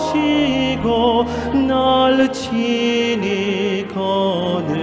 돌보시고 날 친히 거느리시네.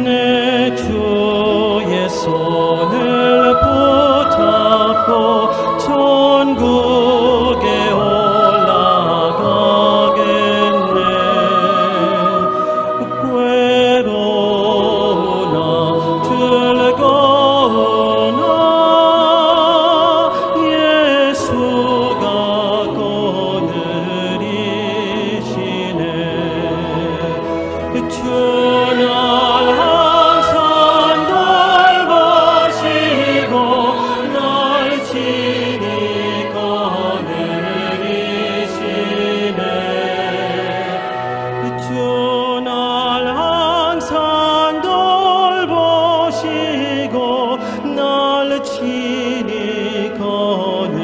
내 주의 손을 붙잡고 천국에 올라가겠네. 괴로우나 즐거우나 예수가 거느리시네. 주나 날 친히 거느리시네.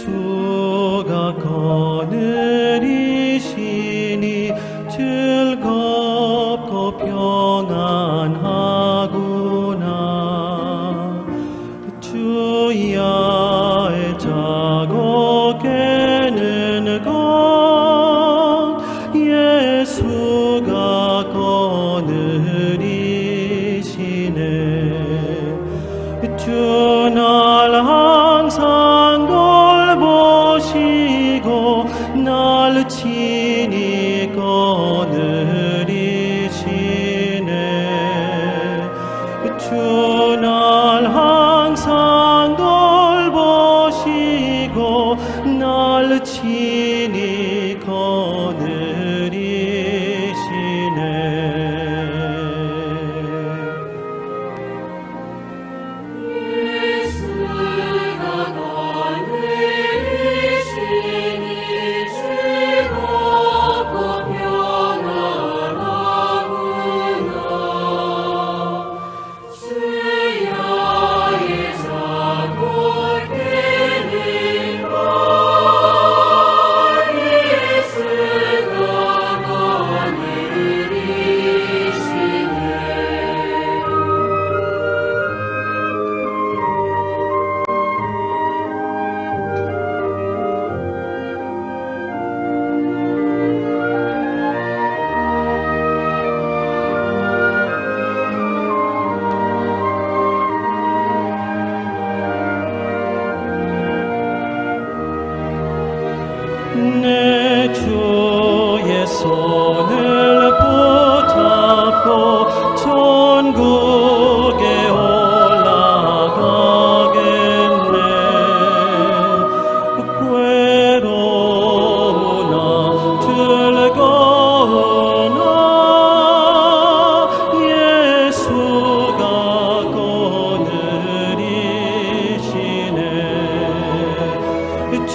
예수가 거느리시니 즐겁고 평안하구나. 주야의 자고 깨는 것 예수가 거느리시네. 주 날 항상 돌보시고 날 친히 거느리시네. 주 날 항상 돌보시고 날 친히 거느리시네. 내 주의 손을 붙잡고 천국에 올라가겠네. 괴로우나 즐거우나 예수가 거느리시네. 주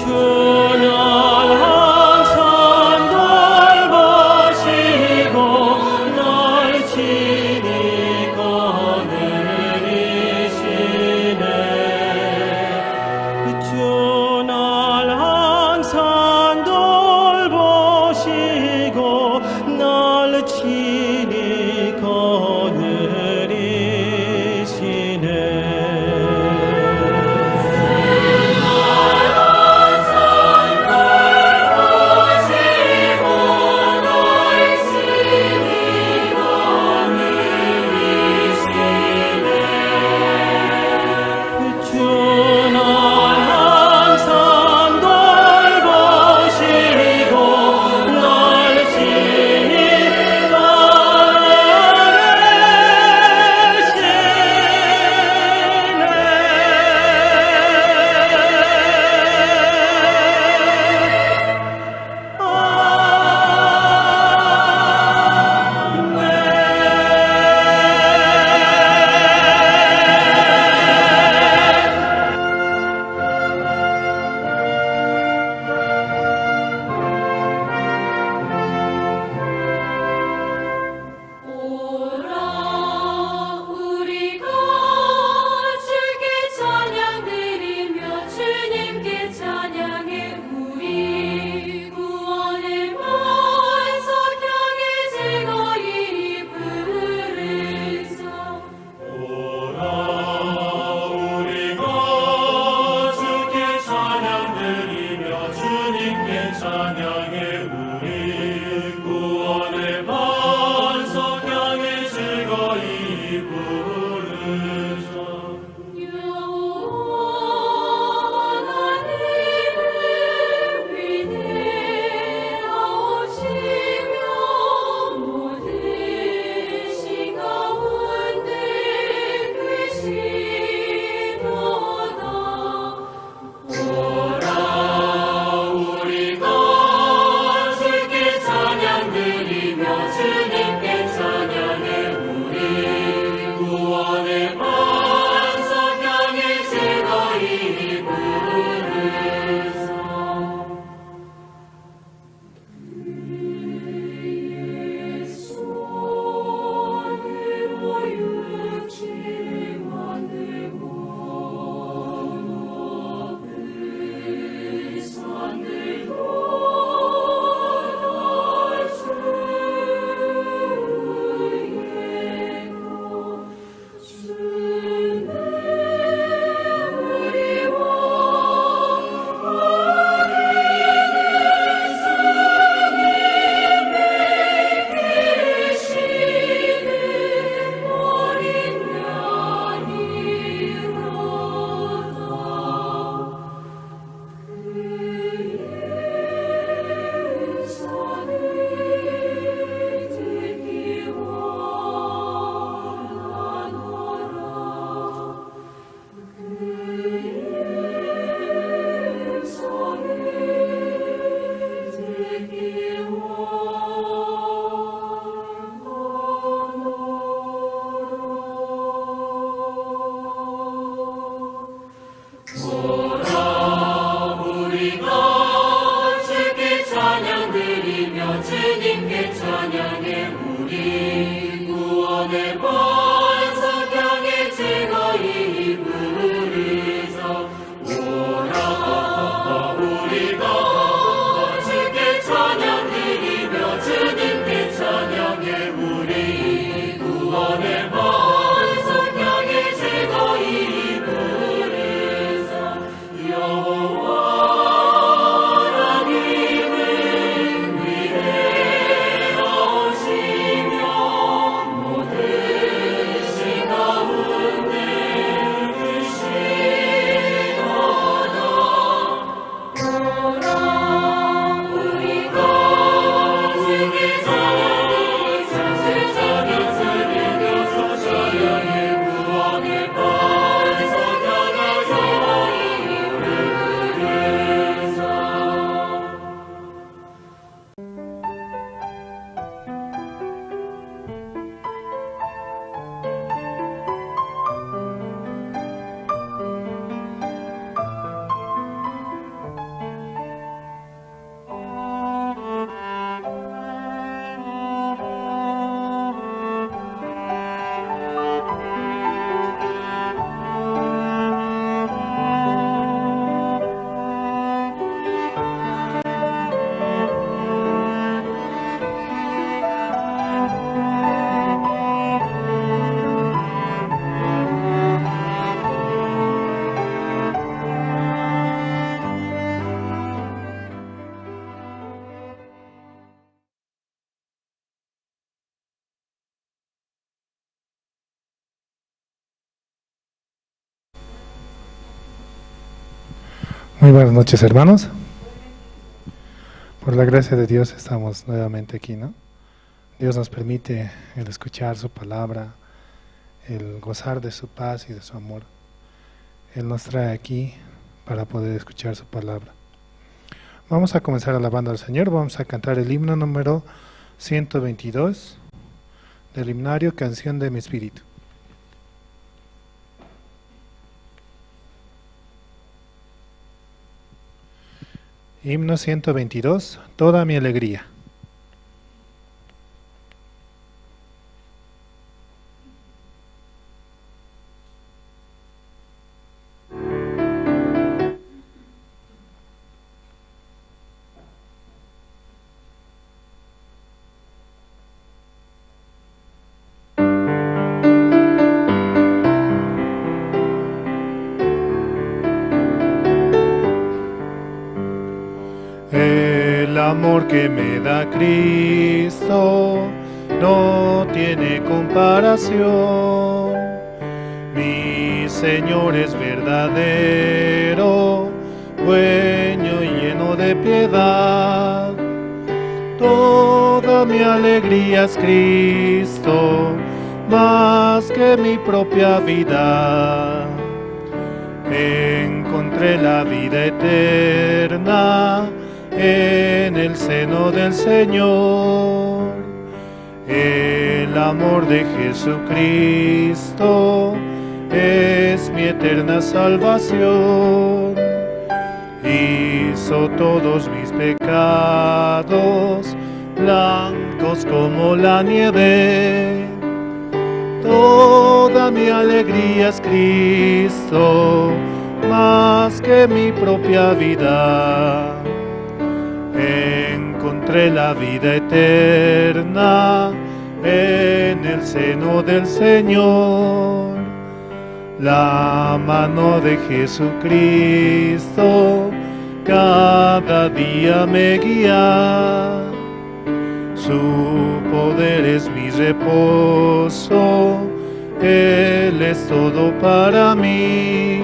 Muy buenas noches, hermanos. Por la gracia de Dios estamos nuevamente aquí, ¿no? Dios nos permite el escuchar su palabra, el gozar de su paz y de su amor. Él nos trae aquí para poder escuchar su palabra. Vamos a comenzar alabando al Señor. Vamos a cantar el himno número 122 del himnario Canción de mi Espíritu. Himno 122, toda mi alegría. El amor que me da Cristo no tiene comparación. Mi Señor es verdadero, dueño y lleno de piedad. Toda mi alegría es Cristo, más que mi propia vida. Encontré la vida eterna en el seno del Señor. El amor de Jesucristo es mi eterna salvación. Hizo todos mis pecados blancos como la nieve. Toda mi alegría es Cristo, más que mi propia vida. Encontré la vida eterna en el seno del Señor. La mano de Jesucristo cada día me guía. Su poder es mi reposo, Él es todo para mí.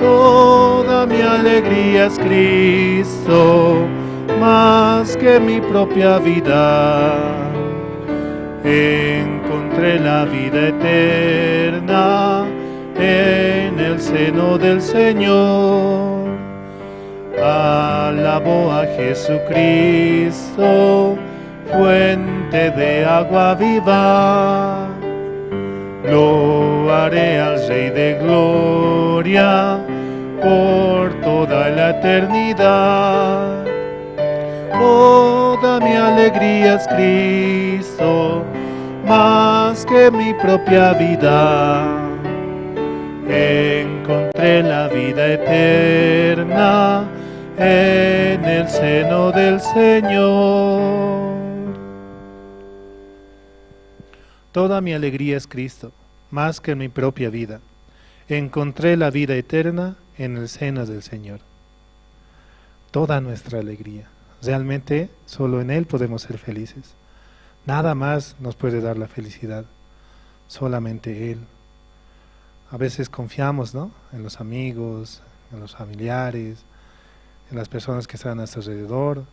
Toda mi alegría es Cristo, más que mi propia vida. Encontré la vida eterna en el seno del Señor. Alabo a Jesucristo, fuente de agua viva. Lo haré al Rey de Gloria por toda la eternidad. Toda mi alegría es Cristo, más que mi propia vida. Encontré la vida eterna en el seno del Señor. Toda mi alegría es Cristo, más que mi propia vida. Encontré la vida eterna en el seno del Señor. Toda nuestra alegría. Realmente solo en Él podemos ser felices. Nada más nos puede dar la felicidad, solamente Él. A veces confiamos, ¿no?, en los amigos, en los familiares, en las personas que están a nuestro alrededor,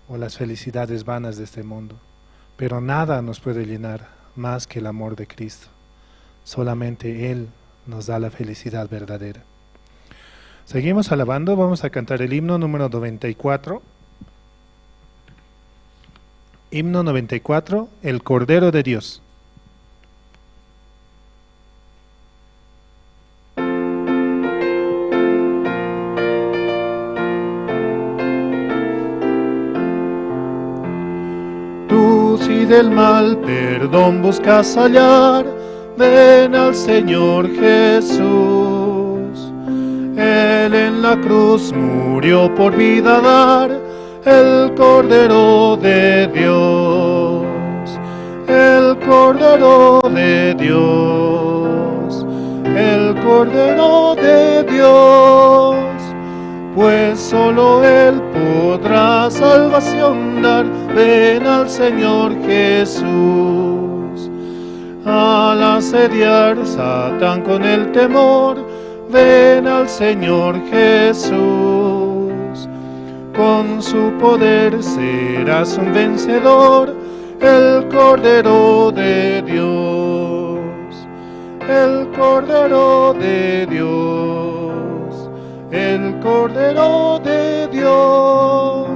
o las felicidades vanas de este mundo. Pero nada nos puede llenar más que el amor de Cristo. Solamente Él nos da la felicidad verdadera. Seguimos alabando, vamos a cantar el himno número 94. Himno 94, el Cordero de Dios. Tú si del mal perdón buscas hallar, ven al Señor Jesús. Él en la cruz murió por vida dar, el Cordero de Dios, el Cordero de Dios, el Cordero de Dios, pues solo Él podrá salvación dar. Ven al Señor Jesús. Al asediar Satán con el temor, ven al Señor Jesús. Con su poder serás un vencedor, el Cordero de Dios, el Cordero de Dios, el Cordero de Dios.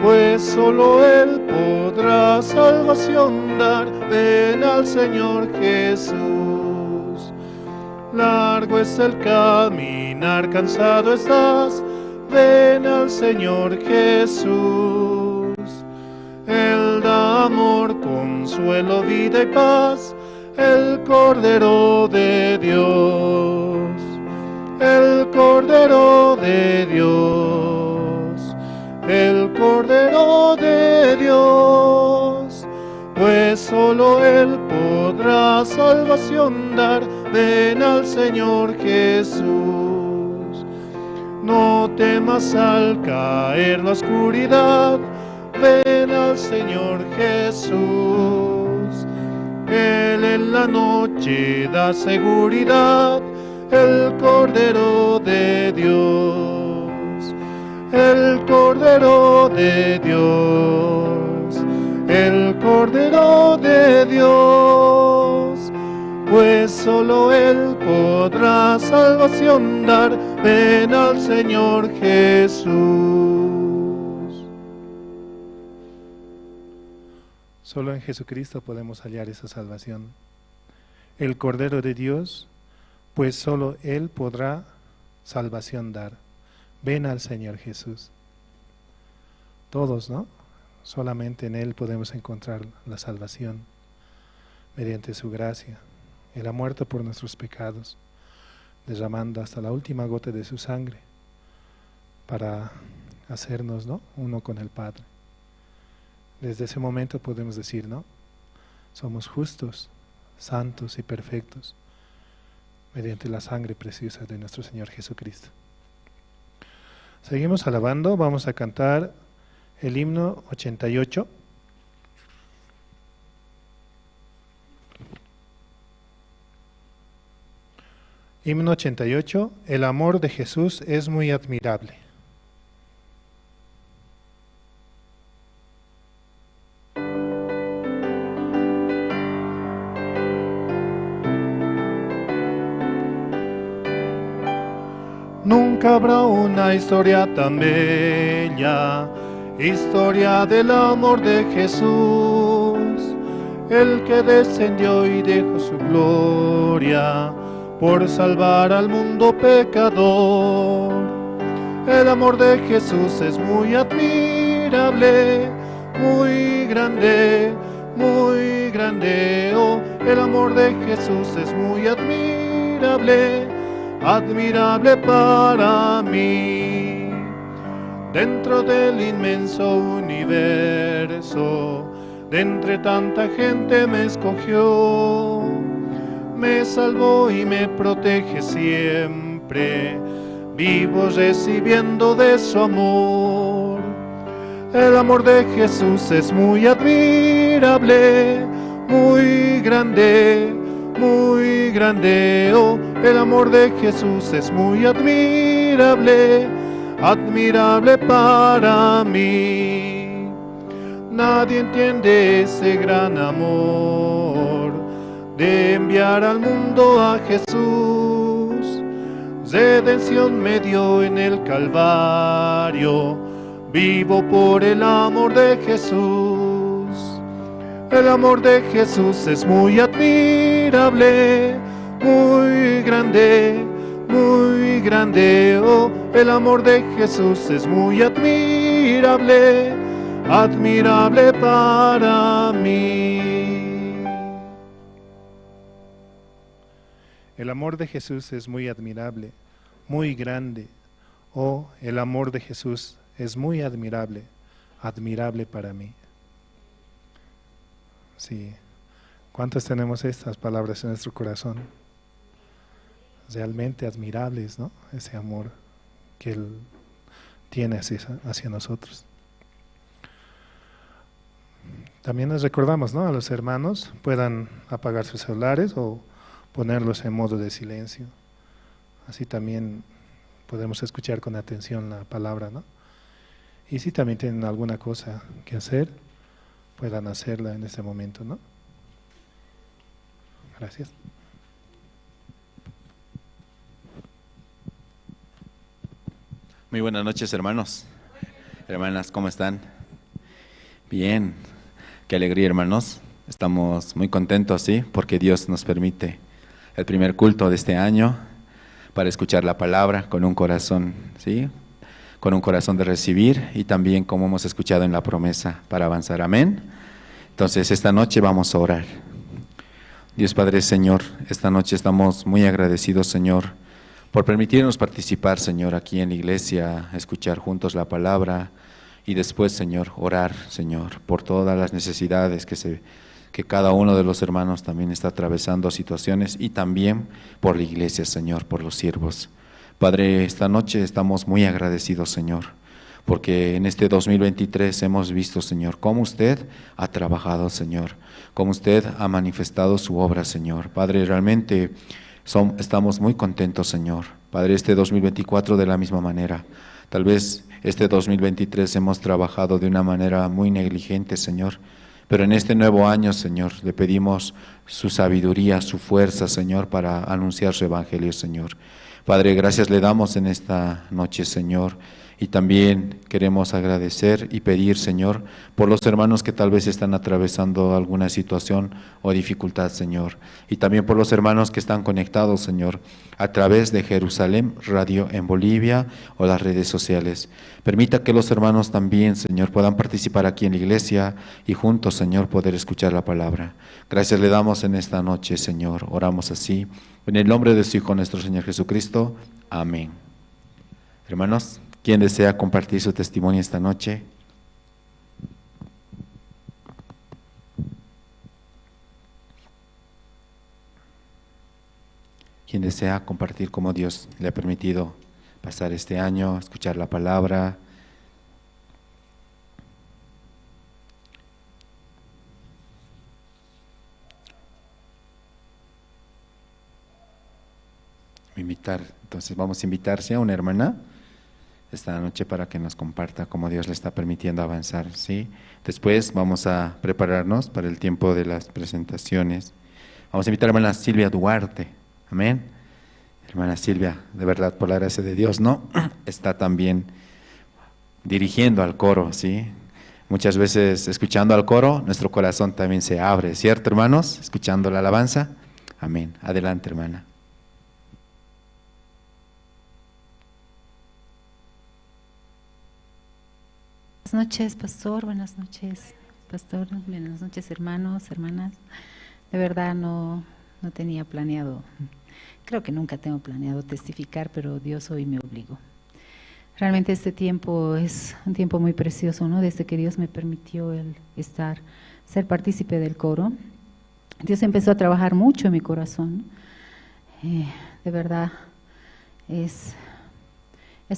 Pues solo Él podrá salvación dar, ven al Señor Jesús. Largo es el caminar, cansado estás, ven al Señor Jesús. Él da amor, consuelo, vida y paz, el Cordero de Dios, el Cordero de Dios, el Cordero de Dios. Pues solo Él podrá salvación dar, ven al Señor Jesús. No temas al caer la oscuridad, ven al Señor Jesús. Él en la noche da seguridad, el Cordero de Dios, el Cordero de Dios, el Cordero de Dios. Pues solo Él podrá salvación dar, ven al Señor Jesús. Solo en Jesucristo podemos hallar esa salvación. El Cordero de Dios, pues solo Él podrá salvación dar. Ven al Señor Jesús. Todos, ¿no? Solamente en Él podemos encontrar la salvación, mediante su gracia. Él ha muerto por nuestros pecados, derramando hasta la última gota de su sangre para hacernos, ¿no?, uno con el Padre. Desde ese momento podemos decir, ¿no?, somos justos, santos y perfectos mediante la sangre preciosa de nuestro Señor Jesucristo. Seguimos alabando, vamos a cantar el himno 88. Himno 88, el amor de Jesús es muy admirable. Nunca habrá una historia tan bella, historia del amor de Jesús, el que descendió y dejó su gloria por salvar al mundo pecador. El amor de Jesús es muy admirable, muy grande, oh, el amor de Jesús es muy admirable, admirable para mí. Dentro del inmenso universo, de entre tanta gente me escogió, me salvó y me protege siempre, vivo recibiendo de su amor. El amor de Jesús es muy admirable, muy grande, oh, el amor de Jesús es muy admirable, admirable para mí. Nadie entiende ese gran amor de enviar al mundo a Jesús. Redención me dio en el Calvario, vivo por el amor de Jesús. El amor de Jesús es muy admirable, muy grande, oh, el amor de Jesús es muy admirable, admirable para mí. El amor de Jesús es muy admirable, muy grande, oh, el amor de Jesús es muy admirable, admirable para mí. Sí, ¿cuántos tenemos estas palabras en nuestro corazón? Realmente admirables, ¿no? Ese amor que Él tiene hacia nosotros. También les recordamos, ¿no?, a los hermanos puedan apagar sus celulares o ponerlos en modo de silencio. así también podemos escuchar con atención la palabra, ¿no? Y si también tienen alguna cosa que hacer, puedan hacerla en este momento, ¿no? Gracias. Muy buenas noches, hermanos. Hermanas, ¿cómo están? Bien, qué alegría, hermanos. Estamos muy contentos, ¿sí? Porque Dios nos permite el primer culto de este año para escuchar la palabra con un corazón, ¿sí? Con un corazón de recibir y también, como hemos escuchado en la promesa, para avanzar. Amén. Entonces, esta noche vamos a orar. Dios Padre, Señor, esta noche estamos muy agradecidos, Señor, por permitirnos participar, Señor, aquí en la iglesia, escuchar juntos la palabra y después, Señor, orar, Señor, por todas las necesidades que cada uno de los hermanos también está atravesando situaciones y también por la iglesia, Señor, por los siervos. Padre, esta noche estamos muy agradecidos, Señor, porque en este 2023 hemos visto, Señor, cómo usted ha trabajado, Señor, cómo usted ha manifestado su obra, Señor. Padre, realmente estamos muy contentos, Señor. Padre, este 2024 de la misma manera. Tal vez este 2023 hemos trabajado de una manera muy negligente, Señor, pero en este nuevo año, Señor, le pedimos su sabiduría, su fuerza, Señor, para anunciar su evangelio, Señor. Padre, gracias le damos en esta noche, Señor, y también queremos agradecer y pedir, Señor, por los hermanos que tal vez están atravesando alguna situación o dificultad, Señor, y también por los hermanos que están conectados, Señor, a través de Jerusalén Radio en Bolivia o las redes sociales. Permita que los hermanos también, Señor, puedan participar aquí en la iglesia y juntos, Señor, poder escuchar la palabra. Gracias le damos en esta noche, Señor. Oramos así, en el nombre de su Hijo, nuestro Señor Jesucristo. Amén. Hermanos, ¿quién desea compartir su testimonio esta noche? ¿Quién desea compartir cómo Dios le ha permitido pasar este año, escuchar la palabra? Entonces vamos a invitarse a una hermana esta noche para que nos comparta cómo Dios le está permitiendo avanzar, ¿sí? Después vamos a prepararnos para el tiempo de las presentaciones. Vamos a invitar a la hermana Silvia Duarte, amén. Hermana Silvia, de verdad, por la gracia de Dios, ¿no? Está también dirigiendo al coro, ¿sí? Muchas veces escuchando al coro, nuestro corazón también se abre, ¿cierto, hermanos? Escuchando la alabanza, amén. Adelante, hermana. Buenas noches, pastor, buenas noches, pastor, buenas noches, hermanos, hermanas. De verdad no tenía planeado, creo que nunca tengo planeado testificar, pero Dios hoy me obligó. Realmente este tiempo es un tiempo muy precioso, ¿no? Desde que Dios me permitió el ser partícipe del coro, Dios empezó a trabajar mucho en mi corazón. De verdad, es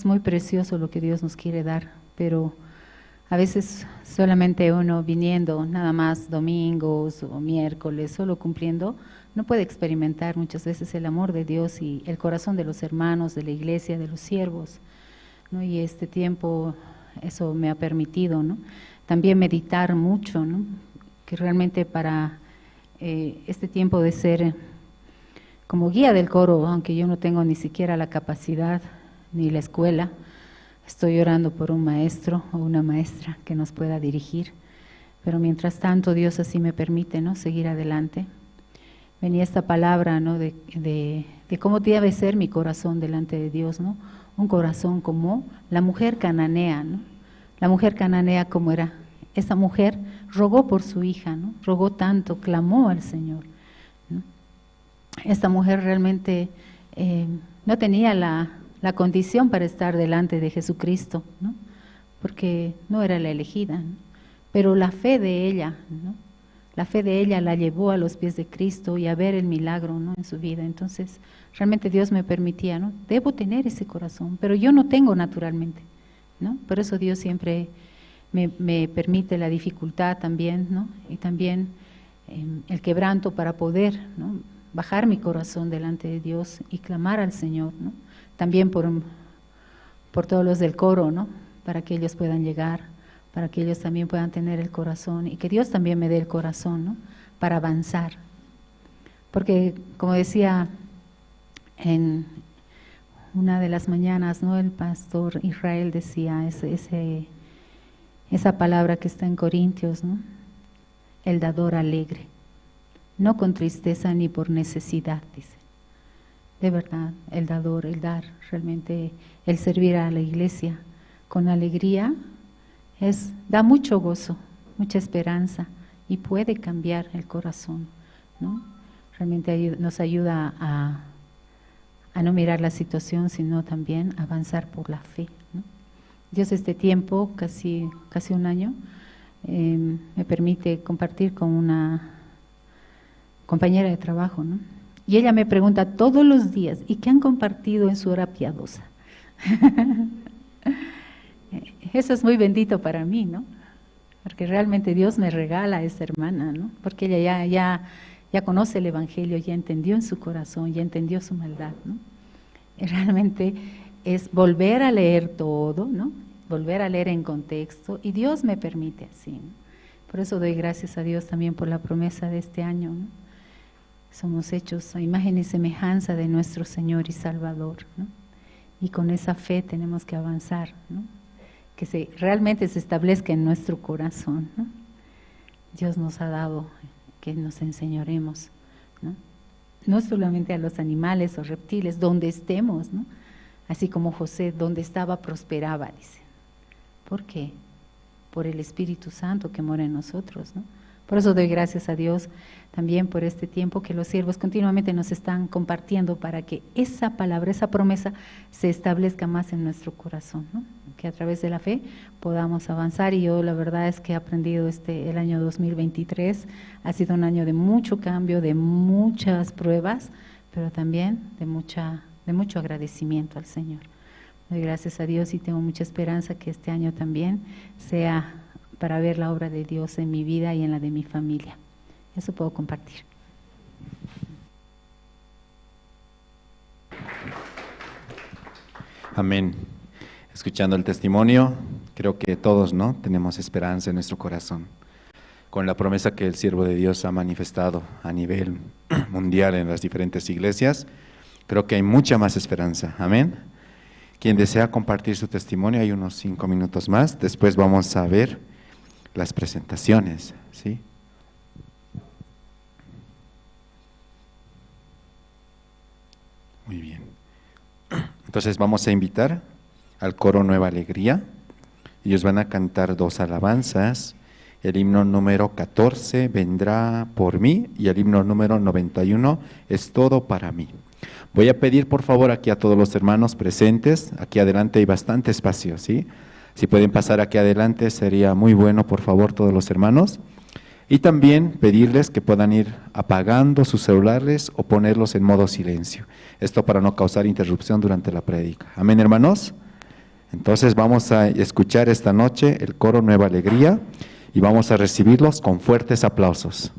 muy precioso lo que Dios nos quiere dar, pero a veces solamente uno viniendo nada más domingos o miércoles, solo cumpliendo, no puede experimentar muchas veces el amor de Dios y el corazón de los hermanos, de la iglesia, de los siervos, ¿no? Y este tiempo eso me ha permitido, ¿no? También meditar mucho, ¿no? Que realmente para este tiempo de ser como guía del coro, aunque yo no tengo ni siquiera la capacidad ni la escuela, estoy orando por un maestro o una maestra que nos pueda dirigir, pero mientras tanto Dios así me permite, ¿no? Seguir adelante. Venía esta palabra, ¿no? de cómo debe ser mi corazón delante de Dios, ¿no? Un corazón como la mujer cananea, ¿no? La mujer cananea, como era, esa mujer rogó por su hija, ¿no? Rogó tanto, clamó al Señor, ¿no? Esta mujer realmente no tenía la condición para estar delante de Jesucristo, ¿no? Porque no era la elegida, ¿no? Pero la fe de ella, ¿no? La fe de ella la llevó a los pies de Cristo y a ver el milagro, ¿no? En su vida. Entonces, realmente Dios me permitía, ¿no? Debo tener ese corazón, pero yo no tengo naturalmente, ¿no? Por eso Dios siempre me permite la dificultad también, ¿no? Y también el quebranto para poder, ¿no? bajar mi corazón delante de Dios y clamar al Señor, ¿no? También por todos los del coro, ¿no? Para que ellos puedan llegar, para que ellos también puedan tener el corazón y que Dios también me dé el corazón, ¿no? Para avanzar. Porque, como decía en una de las mañanas, ¿no? El pastor Israel decía esa palabra que está en Corintios, ¿no? El dador alegre, no con tristeza ni por necesidad, dice. De verdad, el dador, el dar, realmente el servir a la iglesia con alegría da mucho gozo, mucha esperanza y puede cambiar el corazón, ¿no? Realmente nos ayuda a no mirar la situación, sino también avanzar por la fe, ¿no? Dios este tiempo, casi un año, me permite compartir con una compañera de trabajo, ¿no? Y ella me pregunta todos los días, ¿y qué han compartido en su hora piadosa? Eso es muy bendito para mí, ¿no? Porque realmente Dios me regala a esa hermana, ¿no? Porque ella ya conoce el Evangelio, ya entendió en su corazón, ya entendió su maldad, ¿no? Y realmente es volver a leer todo, ¿no? Volver a leer en contexto, y Dios me permite así, ¿no? Por eso doy gracias a Dios también por la promesa de este año, ¿no? Somos hechos a imagen y semejanza de nuestro Señor y Salvador, ¿no? Y con esa fe tenemos que avanzar, ¿no? Que realmente se establezca en nuestro corazón, ¿no? Dios nos ha dado que nos enseñoremos, ¿no? No solamente a los animales o reptiles, donde estemos, ¿no? Así como José, donde estaba prosperaba, dice. ¿Por qué? Por el Espíritu Santo que mora en nosotros, ¿no? Por eso doy gracias a Dios también por este tiempo que los siervos continuamente nos están compartiendo para que esa palabra, esa promesa se establezca más en nuestro corazón, ¿no? Que a través de la fe podamos avanzar. Y yo la verdad es que he aprendido el año 2023, ha sido un año de mucho cambio, de muchas pruebas, pero también de mucho agradecimiento al Señor. Doy gracias a Dios y tengo mucha esperanza que este año también sea para ver la obra de Dios en mi vida y en la de mi familia. Eso puedo compartir. Amén. Escuchando el testimonio, creo que todos, ¿no?, tenemos esperanza en nuestro corazón, con la promesa que el siervo de Dios ha manifestado a nivel mundial en las diferentes iglesias. Creo que hay mucha más esperanza. Amén. Quien desea compartir su testimonio, hay unos 5 minutos más. Después vamos a ver las presentaciones, ¿sí? Muy bien. Entonces vamos a invitar al coro Nueva Alegría. Ellos van a cantar 2 alabanzas. El himno número 14, Vendrá por mí, y el himno número 91, Es todo para mí. Voy a pedir por favor aquí a todos los hermanos presentes, aquí adelante hay bastante espacio, ¿sí? Si pueden pasar aquí adelante sería muy bueno, por favor, todos los hermanos. Y también pedirles que puedan ir apagando sus celulares o ponerlos en modo silencio. Esto para no causar interrupción durante la prédica. Amén, hermanos. Entonces vamos a escuchar esta noche el coro Nueva Alegría y vamos a recibirlos con fuertes aplausos.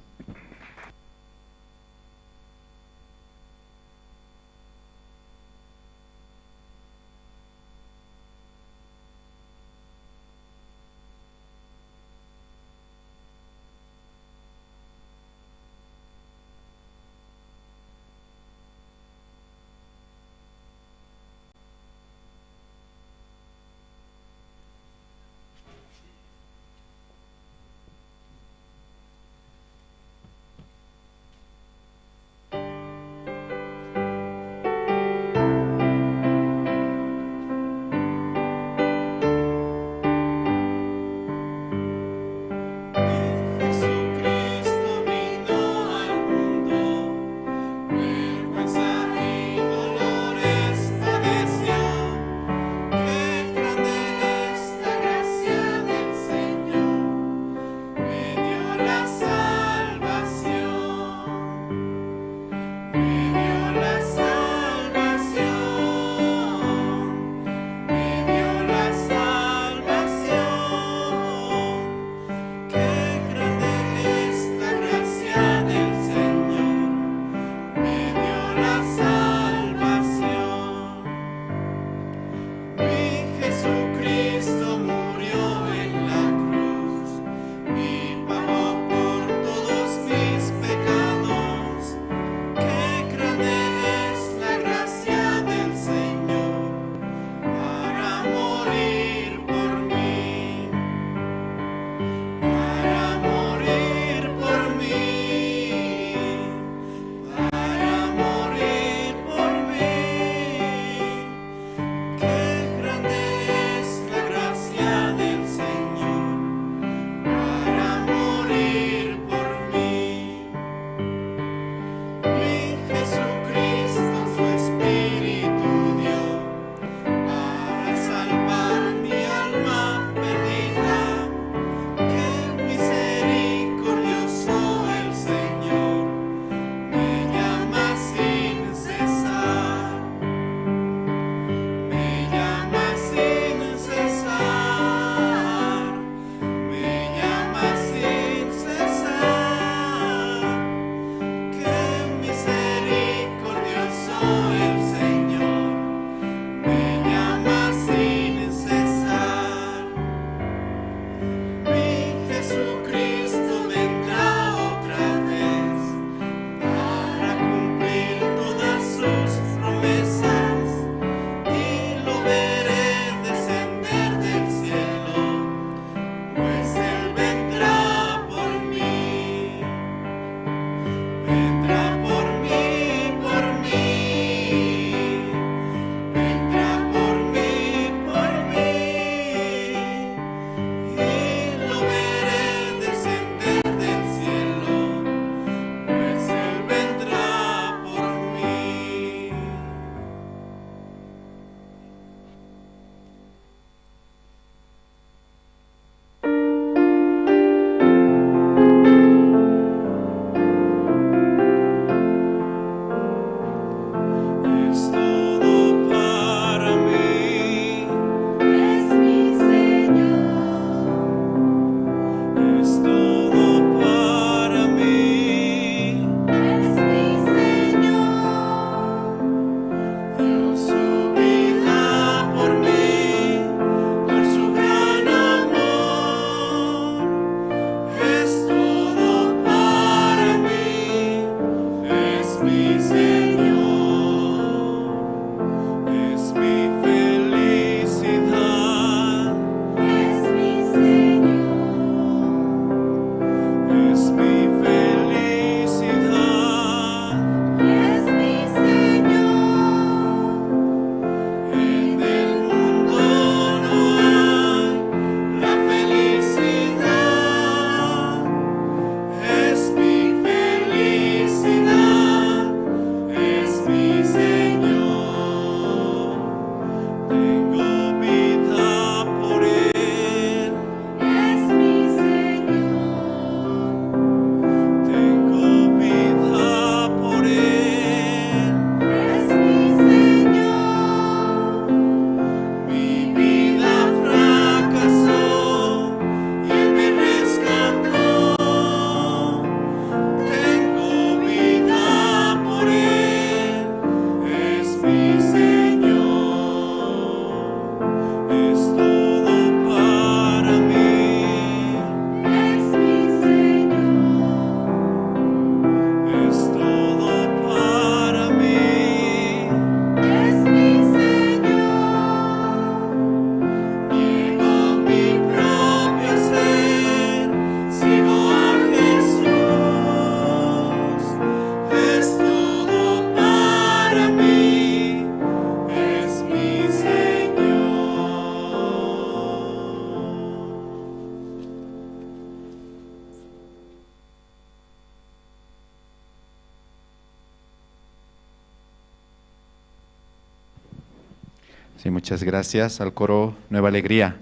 Sí, muchas gracias al coro Nueva Alegría.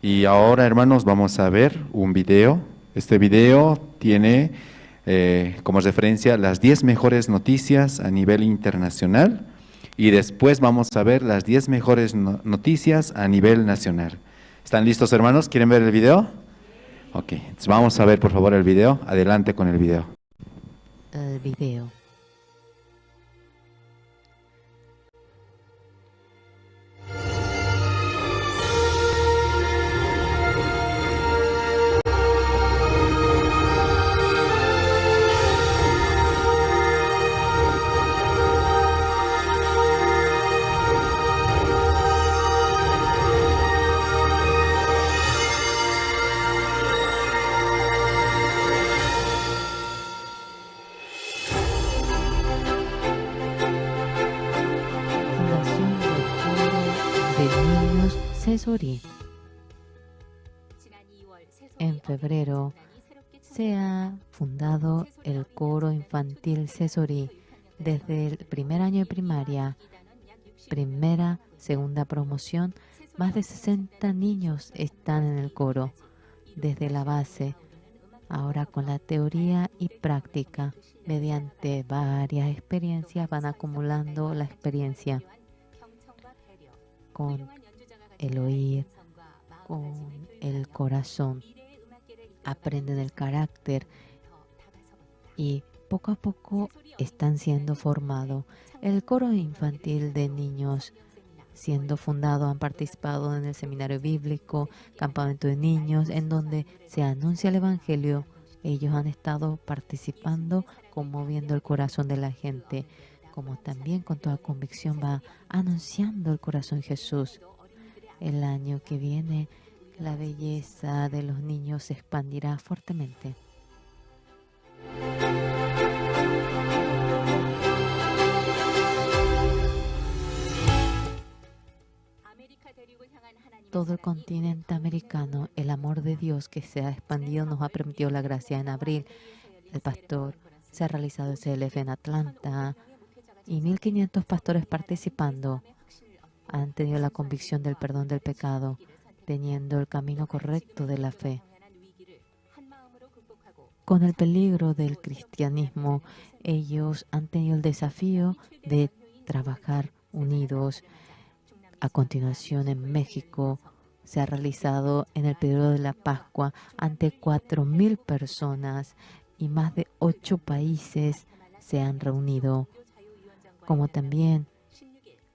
Y ahora, hermanos, vamos a ver un video. Este video tiene como referencia las 10 mejores noticias a nivel internacional y después vamos a ver las 10 mejores noticias a nivel nacional. ¿Están listos, hermanos? ¿Quieren ver el video? Ok, entonces vamos a ver por favor el video. Adelante con el video. El video. Sesori. En febrero se ha fundado el coro infantil Sesori. Desde el primer año de primaria, primera, segunda promoción, más de 60 niños están en el coro. Desde la base, ahora con la teoría y práctica, mediante varias experiencias van acumulando la experiencia con el oír, con el corazón, aprenden el carácter y poco a poco están siendo formados. El coro infantil de niños siendo fundado han participado en el seminario bíblico, campamento de niños, en donde se anuncia el evangelio. Ellos han estado participando, conmoviendo el corazón de la gente, como también con toda convicción va anunciando el corazón de Jesús. El año que viene, la belleza de los niños se expandirá fuertemente. Todo el continente americano, el amor de Dios que se ha expandido nos ha permitido la gracia. En abril, el pastor se ha realizado el CLF en Atlanta y 1.500 pastores participando han tenido la convicción del perdón del pecado, teniendo el camino correcto de la fe. Con el peligro del cristianismo, ellos han tenido el desafío de trabajar unidos. A continuación, en México, se ha realizado en el periodo de la Pascua ante 4.000 personas y más de 8 países se han reunido, como también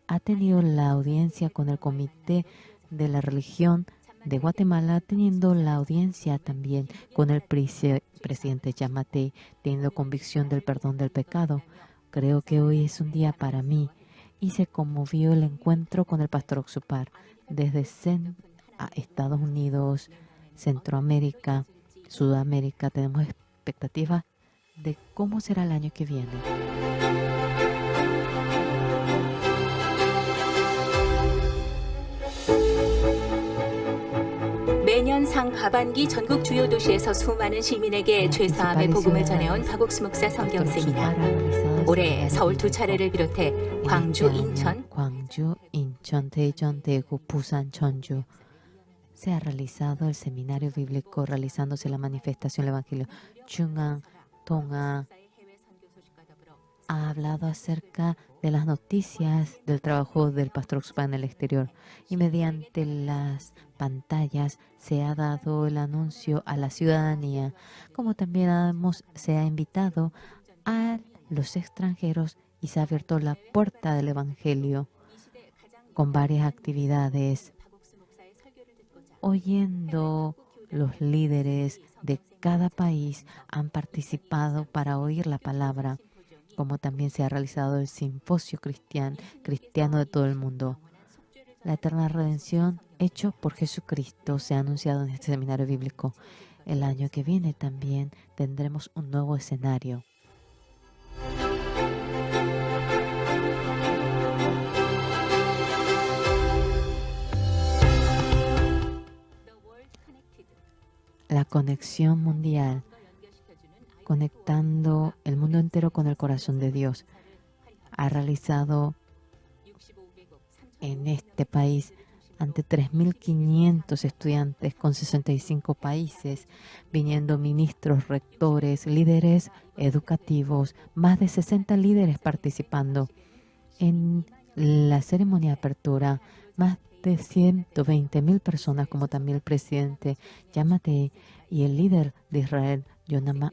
ha tenido la audiencia con el Comité de la Religión de Guatemala, teniendo la audiencia también con el presidente Yamatei, teniendo convicción del perdón del pecado. Creo que hoy es un día para mí. Y se conmovió el encuentro con el pastor Oxupar. Desde Estados Unidos, Centroamérica, Sudamérica, tenemos expectativas de cómo será el año que viene. 매년 상하반기 전국 주요 도시에서 수많은 시민에게 죄사함의 복음을 전해온 박옥수 목사 성경 세미나. 올해 서울 2차례를 비롯해 광주, 인천, 대전, 대구, 부산, 전주 se ha realizado el seminario bíblico, realizándose la manifestación del Evangelio. Chungan, Tonga ha hablado acerca de las noticias del trabajo del pastor Oxupar en el exterior y mediante las pantallas se ha dado el anuncio a la ciudadanía, como también se ha invitado a los extranjeros y se ha abierto la puerta del Evangelio con varias actividades, oyendo los líderes de cada país han participado para oír la palabra, como también se ha realizado el simposio cristiano de todo el mundo. La eterna redención hecho por Jesucristo se ha anunciado en este seminario bíblico. El año que viene también tendremos un nuevo escenario. La conexión mundial, conectando el mundo entero con el corazón de Dios, ha realizado en este país ante 3.500 estudiantes con 65 países, viniendo ministros, rectores, líderes educativos, más de 60 líderes participando. En la ceremonia de apertura, más de 120.000 personas, como también el presidente Yamatei y el líder de Israel, Yonama,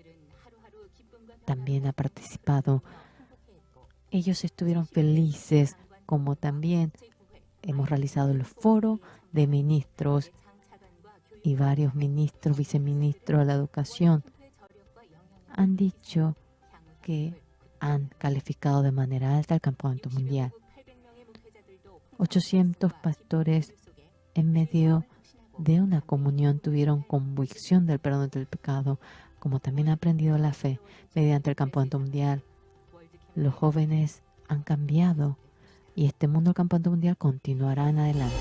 también ha participado. Ellos estuvieron felices, como también hemos realizado el foro de ministros y varios ministros, viceministros de la educación han dicho que han calificado de manera alta el Campeonato Mundial. 800 pastores en medio de una comunión tuvieron convicción del perdón del pecado, como también han aprendido la fe mediante el Campeonato Mundial. Los jóvenes han cambiado y este mundo del Campeonato Mundial continuará en adelante.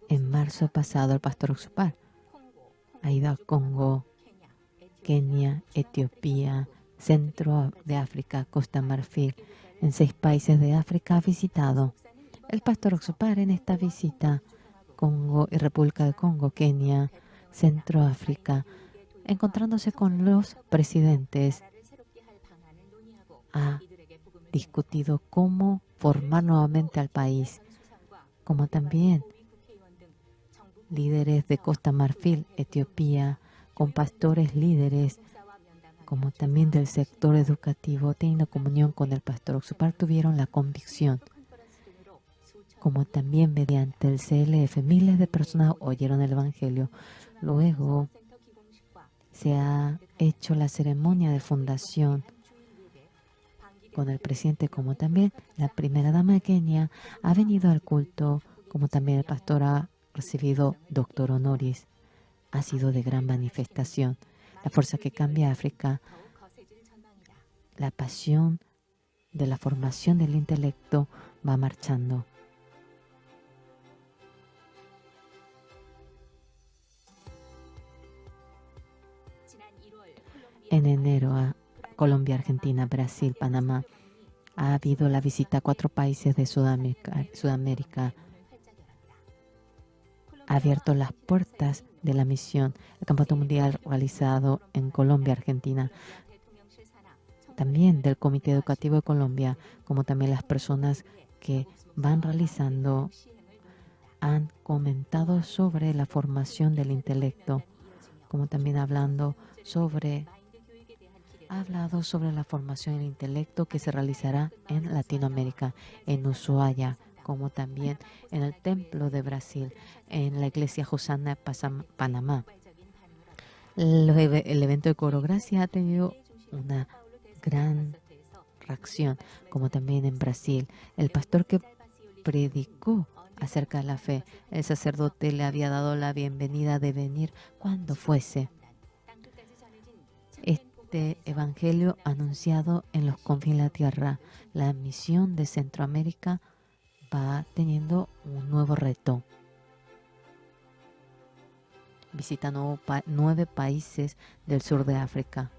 En marzo pasado, el pastor Oxupar ha ido a Congo, Kenia, Etiopía, Centro de África, Costa Marfil. En 6 países de África ha visitado. El pastor Oxupar en esta visita, Congo y República de Congo, Kenia, Centro África, encontrándose con los presidentes, ha discutido cómo formar nuevamente al país, como también líderes de Costa Marfil, Etiopía, con pastores líderes, como también del sector educativo, teniendo comunión con el pastor Oxupar, tuvieron la convicción. Como también mediante el CLF, miles de personas oyeron el Evangelio. Luego se ha hecho la ceremonia de fundación con el presidente, como también la primera dama de Kenia ha venido al culto, como también el pastor ha recibido doctor honoris. Ha sido de gran manifestación. La fuerza que cambia África, la pasión de la formación del intelecto va marchando. En enero a Colombia, Argentina, Brasil, Panamá ha habido la visita a 4 países de Sudamérica. Ha abierto las puertas de la misión. El Campeonato Mundial realizado en Colombia, Argentina, también del Comité Educativo de Colombia, como también las personas que van realizando, han comentado sobre la formación del intelecto, como también ha hablado sobre la formación del intelecto que se realizará en Latinoamérica, en Ushuaia, como también en el Templo de Brasil, en la Iglesia Hosanna de Panamá. El evento de Coro Gracia ha tenido una gran reacción, como también en Brasil. El pastor que predicó acerca de la fe, el sacerdote le había dado la bienvenida de venir cuando fuese. Este evangelio anunciado en los confines de la tierra, la misión de Centroamérica va teniendo un nuevo reto. Visita 9 países del sur de África.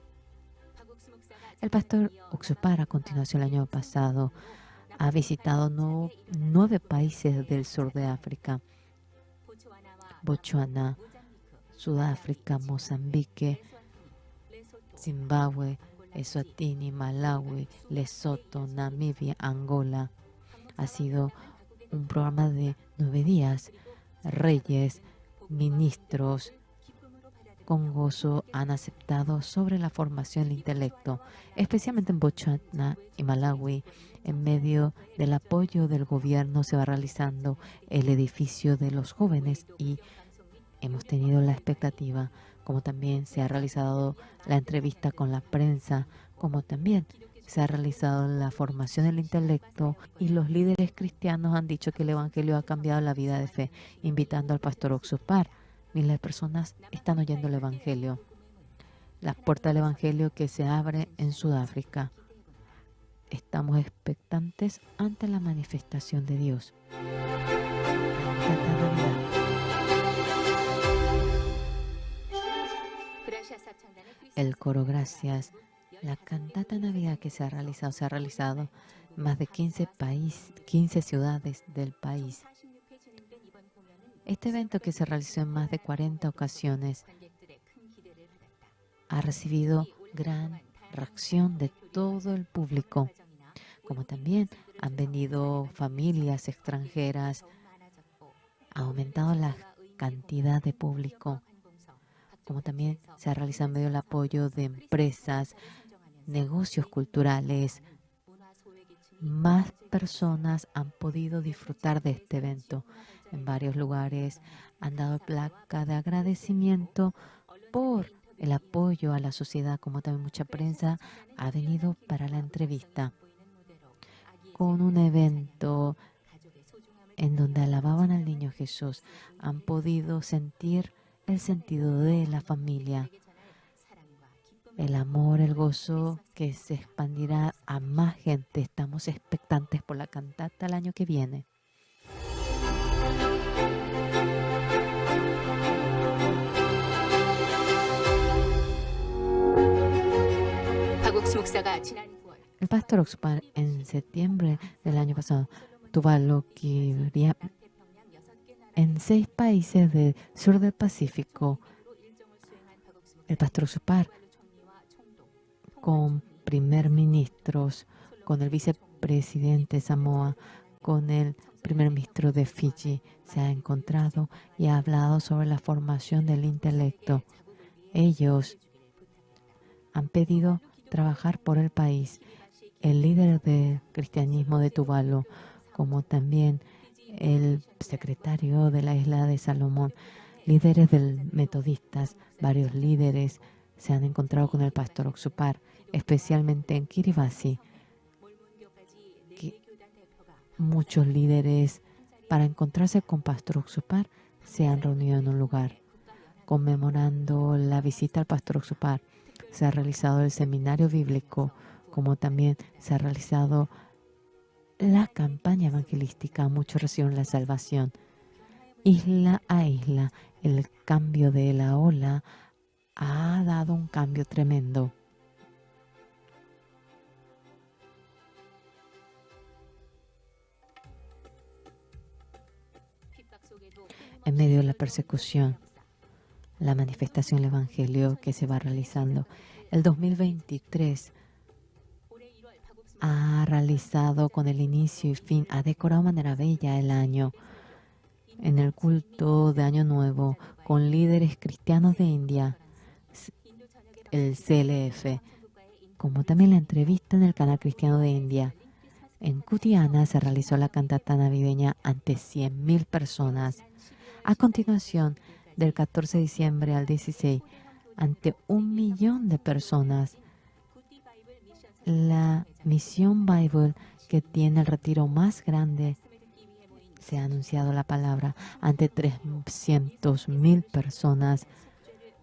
El pastor Oxupar, a continuación el año pasado, ha visitado 9 países del sur de África: Botswana, Sudáfrica, Mozambique, Zimbabue, Eswatini, Malawi, Lesoto, Namibia, Angola. Ha sido un programa de 9 días. Reyes, ministros, con gozo han aceptado sobre la formación del intelecto, especialmente en Botswana y Malawi. En medio del apoyo del gobierno se va realizando el edificio de los jóvenes y hemos tenido la expectativa, como también se ha realizado la entrevista con la prensa, como también se ha realizado la formación del intelecto, y los líderes cristianos han dicho que el Evangelio ha cambiado la vida de fe, invitando al pastor Oxupar. Miles de personas están oyendo el Evangelio. Las puertas del Evangelio que se abre en Sudáfrica. Estamos expectantes ante la manifestación de Dios. el coro Gracias, la cantata Navidad que se ha realizado más de 15 ciudades del país. Este evento, que se realizó en más de 40 ocasiones, ha recibido gran reacción de todo el público, como también han venido familias extranjeras, ha aumentado la cantidad de público, como también se ha realizado en medio del apoyo de empresas, negocios culturales. Más personas han podido disfrutar de este evento. En varios lugares han dado placa de agradecimiento por el apoyo a la sociedad, como también mucha prensa ha venido para la entrevista. Con un evento en donde alababan al niño Jesús, han podido sentir el sentido de la familia, el amor, el gozo que se expandirá a más gente. Estamos expectantes por la cantata el año que viene. El pastor Oxupar en septiembre del año pasado tuvo que en 6 países del sur del Pacífico. El pastor Oxupar, con primer ministros, con el vicepresidente Samoa, con el primer ministro de Fiji, se ha encontrado y ha hablado sobre la formación del intelecto. Ellos han pedido trabajar por el país. El líder del cristianismo de Tuvalu, como también el secretario de la isla de Salomón, líderes del metodistas, varios líderes se han encontrado con el pastor Oxupar, especialmente en Kiribati. Muchos líderes, para encontrarse con pastor Oxupar, se han reunido en un lugar. Conmemorando la visita al pastor Oxupar, se ha realizado el seminario bíblico, como también se ha realizado la campaña evangelística. Muchos recibieron la salvación. Isla a isla, el cambio de la ola ha dado un cambio tremendo. En medio de la persecución, la manifestación del Evangelio que se va realizando. El 2023 ha realizado con el inicio y fin, ha decorado de manera bella el año en el culto de Año Nuevo con líderes cristianos de India, el CLF, como también la entrevista en el canal cristiano de India. En Kutiana se realizó la cantata navideña ante 100.000 personas. A continuación, del 14 de diciembre al 16, ante 1 millón de personas. La misión Bible, que tiene el retiro más grande, se ha anunciado la palabra ante 300.000 personas,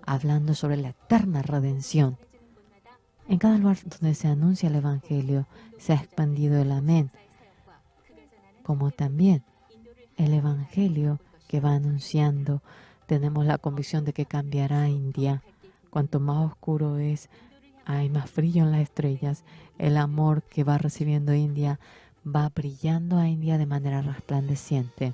hablando sobre la eterna redención. En cada lugar donde se anuncia el Evangelio, se ha expandido el amén, como también el Evangelio que va anunciando. Tenemos la convicción de que cambiará India. Cuanto más oscuro es, hay más brillo en las estrellas. El amor que va recibiendo India va brillando a India de manera resplandeciente.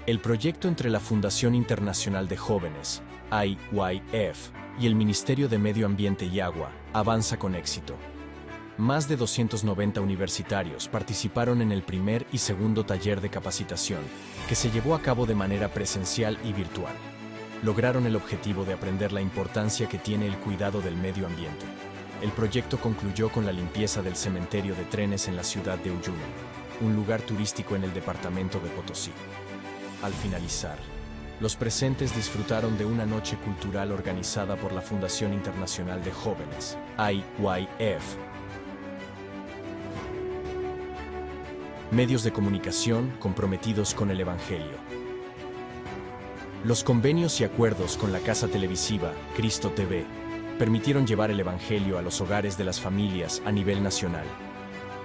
El proyecto entre la Fundación Internacional de Jóvenes, IYF, y el Ministerio de Medio Ambiente y Agua avanza con éxito. Más de 290 universitarios participaron en el primer y segundo taller de capacitación, que se llevó a cabo de manera presencial y virtual. Lograron el objetivo de aprender la importancia que tiene el cuidado del medio ambiente. El proyecto concluyó con la limpieza del cementerio de trenes en la ciudad de Uyuni, un lugar turístico en el departamento de Potosí. Al finalizar, los presentes disfrutaron de una noche cultural organizada por la Fundación Internacional de Jóvenes, IYF. Medios de comunicación comprometidos con el Evangelio. Los convenios y acuerdos con la casa televisiva Cristo TV permitieron llevar el Evangelio a los hogares de las familias a nivel nacional,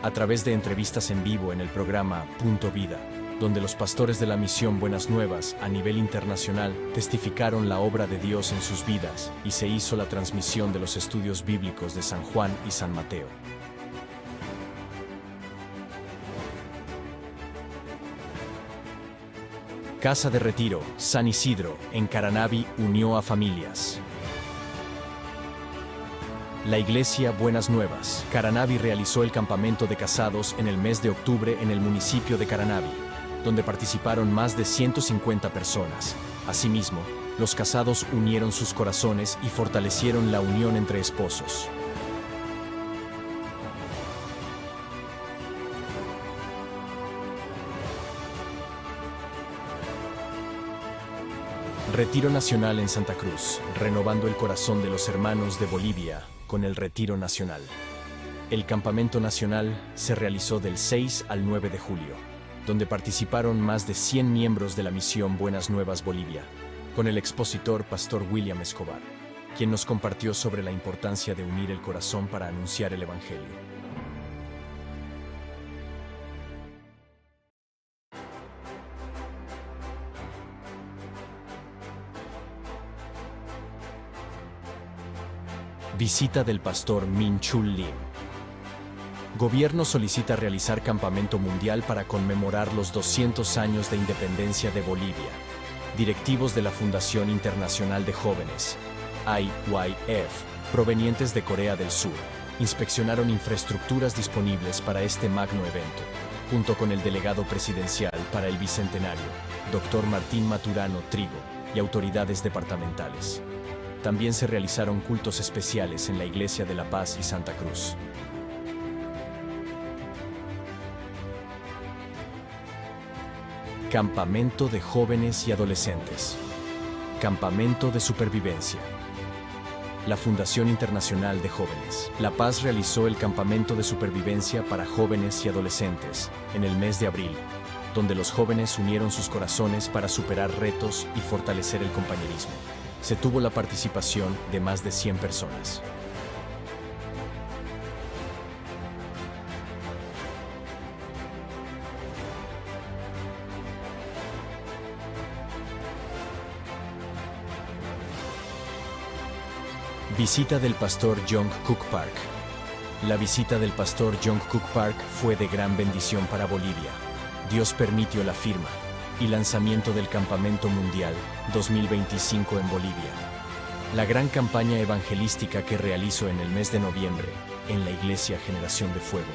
a través de entrevistas en vivo en el programa Punto Vida, donde los pastores de la misión Buenas Nuevas a nivel internacional testificaron la obra de Dios en sus vidas y se hizo la transmisión de los estudios bíblicos de San Juan y San Mateo. Casa de Retiro, San Isidro, en Caranavi, unió a familias. La Iglesia Buenas Nuevas, Caranavi realizó el campamento de casados en el mes de octubre en el municipio de Caranavi, donde participaron más de 150 personas. Asimismo, los casados unieron sus corazones y fortalecieron la unión entre esposos. Retiro Nacional en Santa Cruz, renovando el corazón de los hermanos de Bolivia con el Retiro Nacional. El campamento nacional se realizó del 6 al 9 de julio, donde participaron más de 100 miembros de la misión Buenas Nuevas Bolivia, con el expositor Pastor William Escobar, quien nos compartió sobre la importancia de unir el corazón para anunciar el Evangelio. Visita del pastor Min Chul Lim. Gobierno solicita realizar campamento mundial para conmemorar los 200 años de independencia de Bolivia. Directivos de la Fundación Internacional de Jóvenes, IYF, provenientes de Corea del Sur, inspeccionaron infraestructuras disponibles para este magno evento, junto con el delegado presidencial para el Bicentenario, Dr. Martín Maturano Trigo, y autoridades departamentales. También se realizaron cultos especiales en la Iglesia de la Paz y Santa Cruz. Campamento de jóvenes y adolescentes. Campamento de supervivencia. La Fundación Internacional de Jóvenes, La Paz realizó el campamento de supervivencia para jóvenes y adolescentes en el mes de abril, donde los jóvenes unieron sus corazones para superar retos y fortalecer el compañerismo. Se tuvo la participación de más de 100 personas. Visita del pastor Jungkook Park. La visita del pastor Jungkook Park fue de gran bendición para Bolivia. Dios permitió la firma y lanzamiento del Campamento Mundial 2025 en Bolivia. La gran campaña evangelística que realizó en el mes de noviembre en la Iglesia Generación de Fuego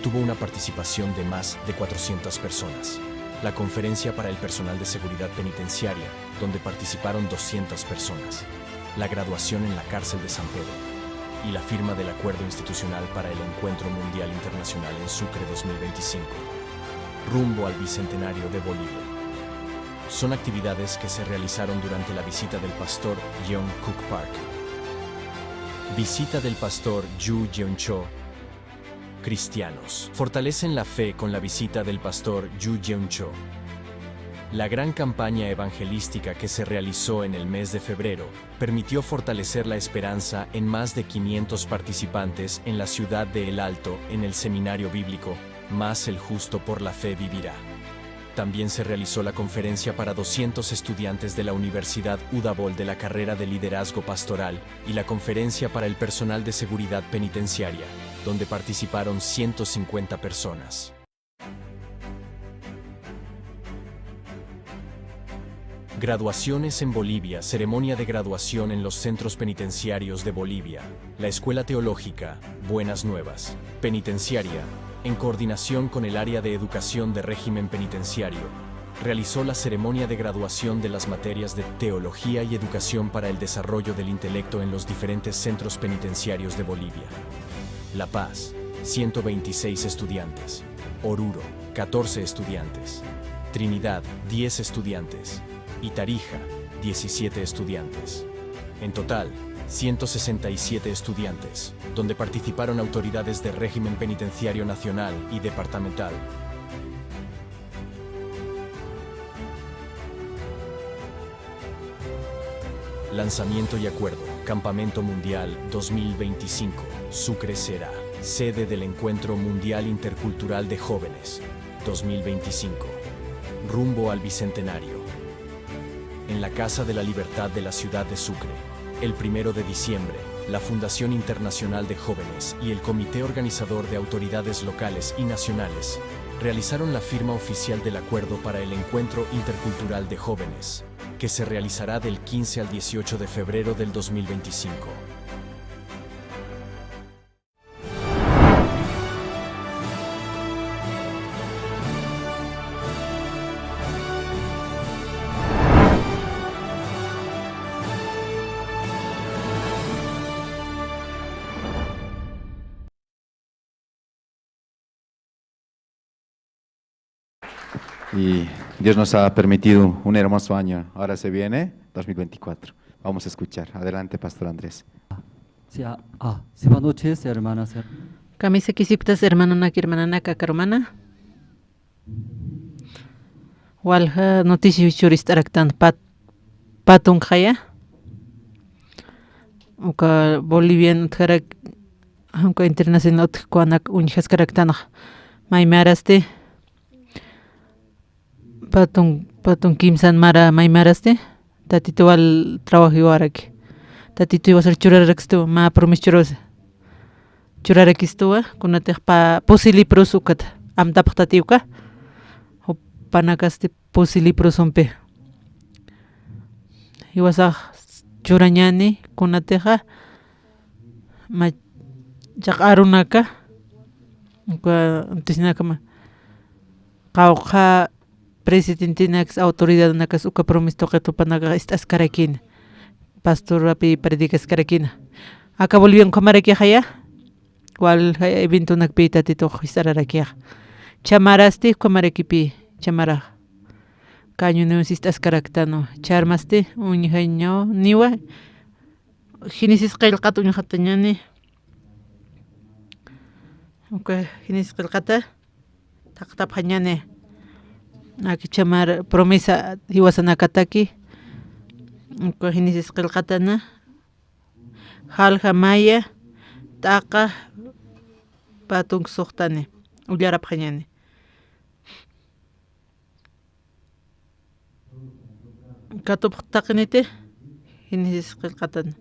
tuvo una participación de más de 400 personas. La conferencia para el personal de seguridad penitenciaria, donde participaron 200 personas. La graduación en la cárcel de San Pedro y la firma del acuerdo institucional para el Encuentro Mundial Internacional en Sucre 2025, rumbo al Bicentenario de Bolivia. Son actividades que se realizaron durante la visita del pastor Jungkook Park. Visita del pastor Yu Jeoncho. Cristianos fortalecen la fe con la visita del pastor Yu Jeoncho. La gran campaña evangelística que se realizó en el mes de febrero permitió fortalecer la esperanza en más de 500 participantes en la ciudad de El Alto en el seminario bíblico Más el justo por la fe vivirá. También se realizó la conferencia para 200 estudiantes de la Universidad Udabol de la carrera de liderazgo pastoral y la conferencia para el personal de seguridad penitenciaria, donde participaron 150 personas. Graduaciones en Bolivia, ceremonia de graduación en los centros penitenciarios de Bolivia. La Escuela Teológica, Buenas Nuevas, Penitenciaria, en coordinación con el Área de Educación de Régimen Penitenciario, realizó la ceremonia de graduación de las materias de Teología y Educación para el Desarrollo del Intelecto en los diferentes centros penitenciarios de Bolivia. La Paz, 126 estudiantes. Oruro, 14 estudiantes. Trinidad, 10 estudiantes. Y Tarija, 17 estudiantes. En total, 167 estudiantes, donde participaron autoridades de régimen penitenciario nacional y departamental. Lanzamiento y acuerdo. Campamento Mundial 2025. Sucre será sede del Encuentro Mundial Intercultural de Jóvenes 2025. Rumbo al Bicentenario. En la Casa de la Libertad de la ciudad de Sucre, el 1 de diciembre, la Fundación Internacional de Jóvenes y el Comité Organizador de Autoridades Locales y Nacionales realizaron la firma oficial del acuerdo para el Encuentro Intercultural de Jóvenes, que se realizará del 15 al 18 de febrero del 2025. Y Dios nos ha permitido un hermoso año. Ahora se viene 2024. Vamos a escuchar. Adelante, Pastor Andrés. Buenas noches, hermanas. Camisa quisiptas hermana kakarmana. Walha noticia churistaractan patun khaya. Uka Bolivian tharak aunque internacional kuanak unjas karaktanah. Maimaraste patun kimsan mara maimaraste. Tatito al trabajo araki. Tatito iba a ser churarakistu ma promichurosa. Churarakistuwa kunatih pa pusilipros ukat amtaphtatiuka. Panakaste pusilipros umpe. Iwasah churañani kunatiha ma arunaka uka antisinakama qawqa presidente nax autoridad nakas uka promisto qetu panaga estas karakin pastor api predikas karakina aka volvió kamaraki haya cual evento nakpita tito hisararaki chamarasti kamarakipi chamara caño no sistas karaktano charmaste unhaño niwa hinisis qilqatu unhatañani okay hinisis qilqata taqtap hañane aquí chamar promesa hiwasanakataki okay hinisis qilqatana halja maya taqa patung suqtani ullarap hañani katup taqnite hinisis qilqatan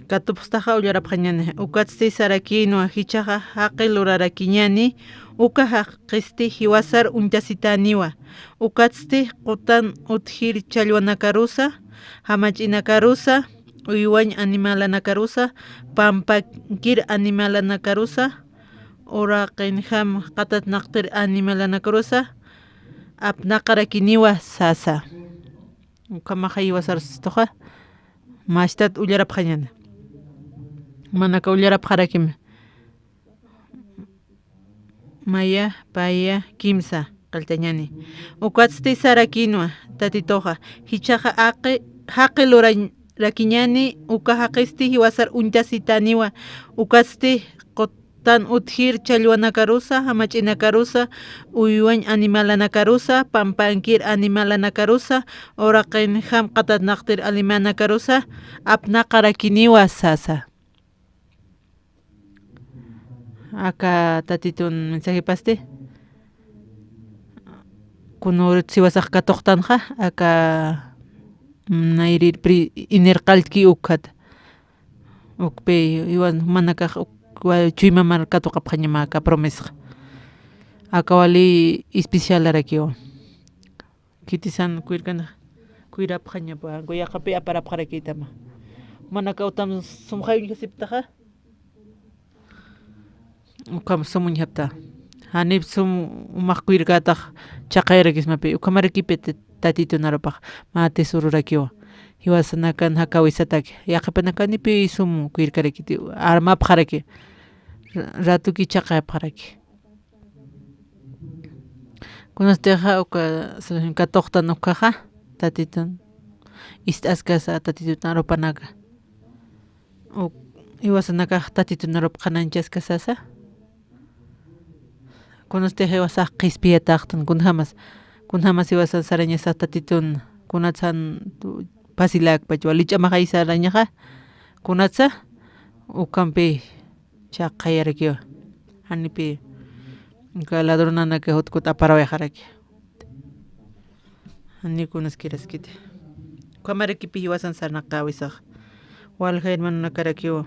katup taqa ullarap hañani ukatsti sarakino hichaqa haqil urarakiñani uka haqqisti hiwasar unyasitaniwa ukatsti qutan uthir challwanakarusa hamachinakarusa uywañ animalanakarusa pampakir animalanakarusa uraqin ham qatat naqtir animalanakarusa apnaqarakiniwa sasa ukamaqa hiwasarstoqa mashtat ullarap hañana manaka ullarap harakim maya paya kimsa qaltañani ukatsti sarakinwa tatitoqa hichaqa haqi lurarakiñani uka haqisti hiwasar unyasitaniwa ukatsti tan uthir challwanakarusa hamachinakarusa uywañ animalanakarusa pampankir animalanakarusa uraqin ham qatat naqtir alimanakarusa apnaqarakiniwa sasa aka tatitun mensaje paste kunur siwasaq katuqtanja aka nairir pri inerqalki ukat ukpe iwan manakaq chuyma markatu qapqañama ka promesa akawali especial arakio kitisan kuirkana kuirap kanya pa goya kape aparap karakita ma manaka utam sumkhayn kasiptaha ukam sumun hapta hanip sum umakuirkata chaqayra kismapi ukamariki pete tatito narapaq ma tesururakio hiwasanakan hakawisatak yaqapanakanipi sum kuirkarakiti armap qaraki ratuki chaqay qaraki kunasteja uka katoqta nukaja tatitun istaskasa tatitun naropanaga hiwasanaka tatitun narop qananchaskasasa kunasteja hiwasaq qispiyataqtan kunhamas hiwasan sarañasa tatitun kunatsan pasilak pachwa lich'amaqay sarañaqa kunatsa ukampi chaqayarakiwa hanipi ladronanaka hutkuta aparawayaqaraki hani kunaskiraskiti kamarikipi hiwasan sarnaqa wisaq walqa hermanunakarakiwa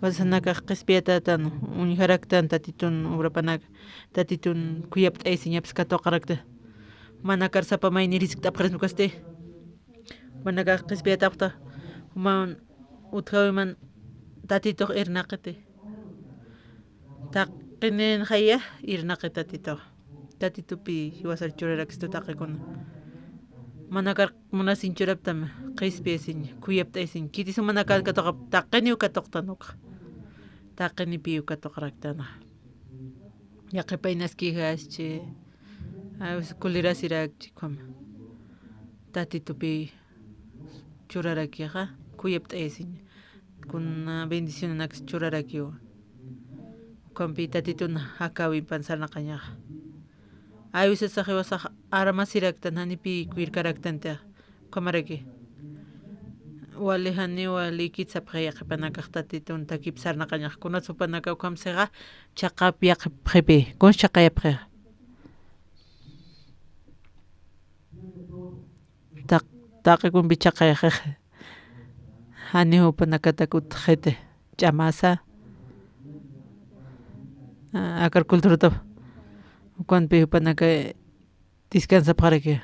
wasanaka qispiyatatan uñiharaktan tatitun ugrapanaga tatitun kuyapt'aysi ñapis katuqarakta mana karsapa mayni riskta apqarismukaste manaka qispiyataqta human utqawiman tatituq irnaqiti taqinin haya irnaqi tatitupi hiwasar churarakistu taqikuna manakar munasinchuraptama qispiyasiñ kuyapt'aysiñ kitisun manaka katuqa taqini ukatuqtanuqa taqinipi ukatuqraktana yaqipaynaskijaschi kulirasirakchi kama tatitupi churarakiqa kuyapt'aysiñ kuna bendicionanakas churarakiwa ukampi tatituna hakawin pansarnaqañaqa aywisasaq hiwasaq aramasiraktan hanipi kuirkaraktanta kamaraki wali hani wali kitsapqa yaqipanakaq tatitun takipi sarnaqañaqa kunatsupanaka ukamsiqa chaqapi yaqipipi kunchaqayapqa taqikunpi chaqayqa hani upanakatakut qhete ch'amasa akar kulturata ukanpi upanaka descansapaqaraki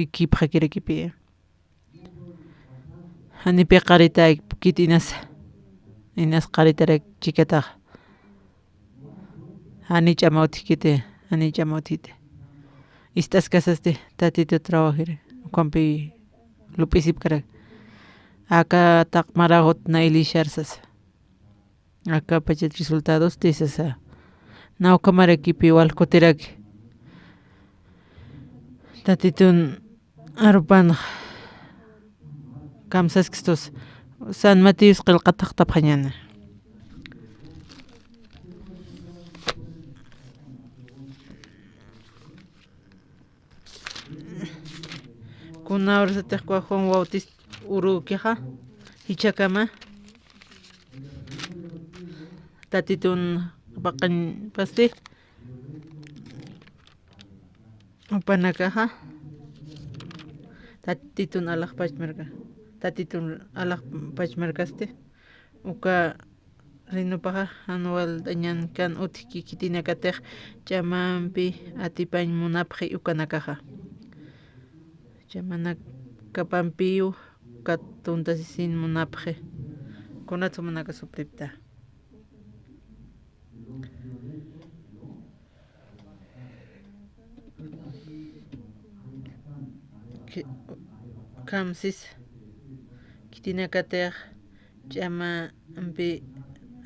ikipaqakirakipi hanipi qarita kiti inas qaritarak chikataqa hani ch'amawtikiti hani ch'amawtiti istaskasaste tatito trabajira ukanpi lup'isipkarak aka taqmaraqut na ilisharsas aka pachat resultados tisasa nawkamarakipi walkutiraki tatitun arupanaq kamsaskistos San Mateos qillqataq taphañana kuna urasatiqqa Juan Bautista Uruquiqa hichakama tatitun paqan pasti upanakaqa tatitun alaq pachmarkaste uka rinupaqa anual dañan kan utiki kitinakatiq chamanpi atipañ munapqi ukanakaqa chamana kapampiyu katuntasin munapqi kunatsu manaka suplipta kamsis kitinakatiq chamanpi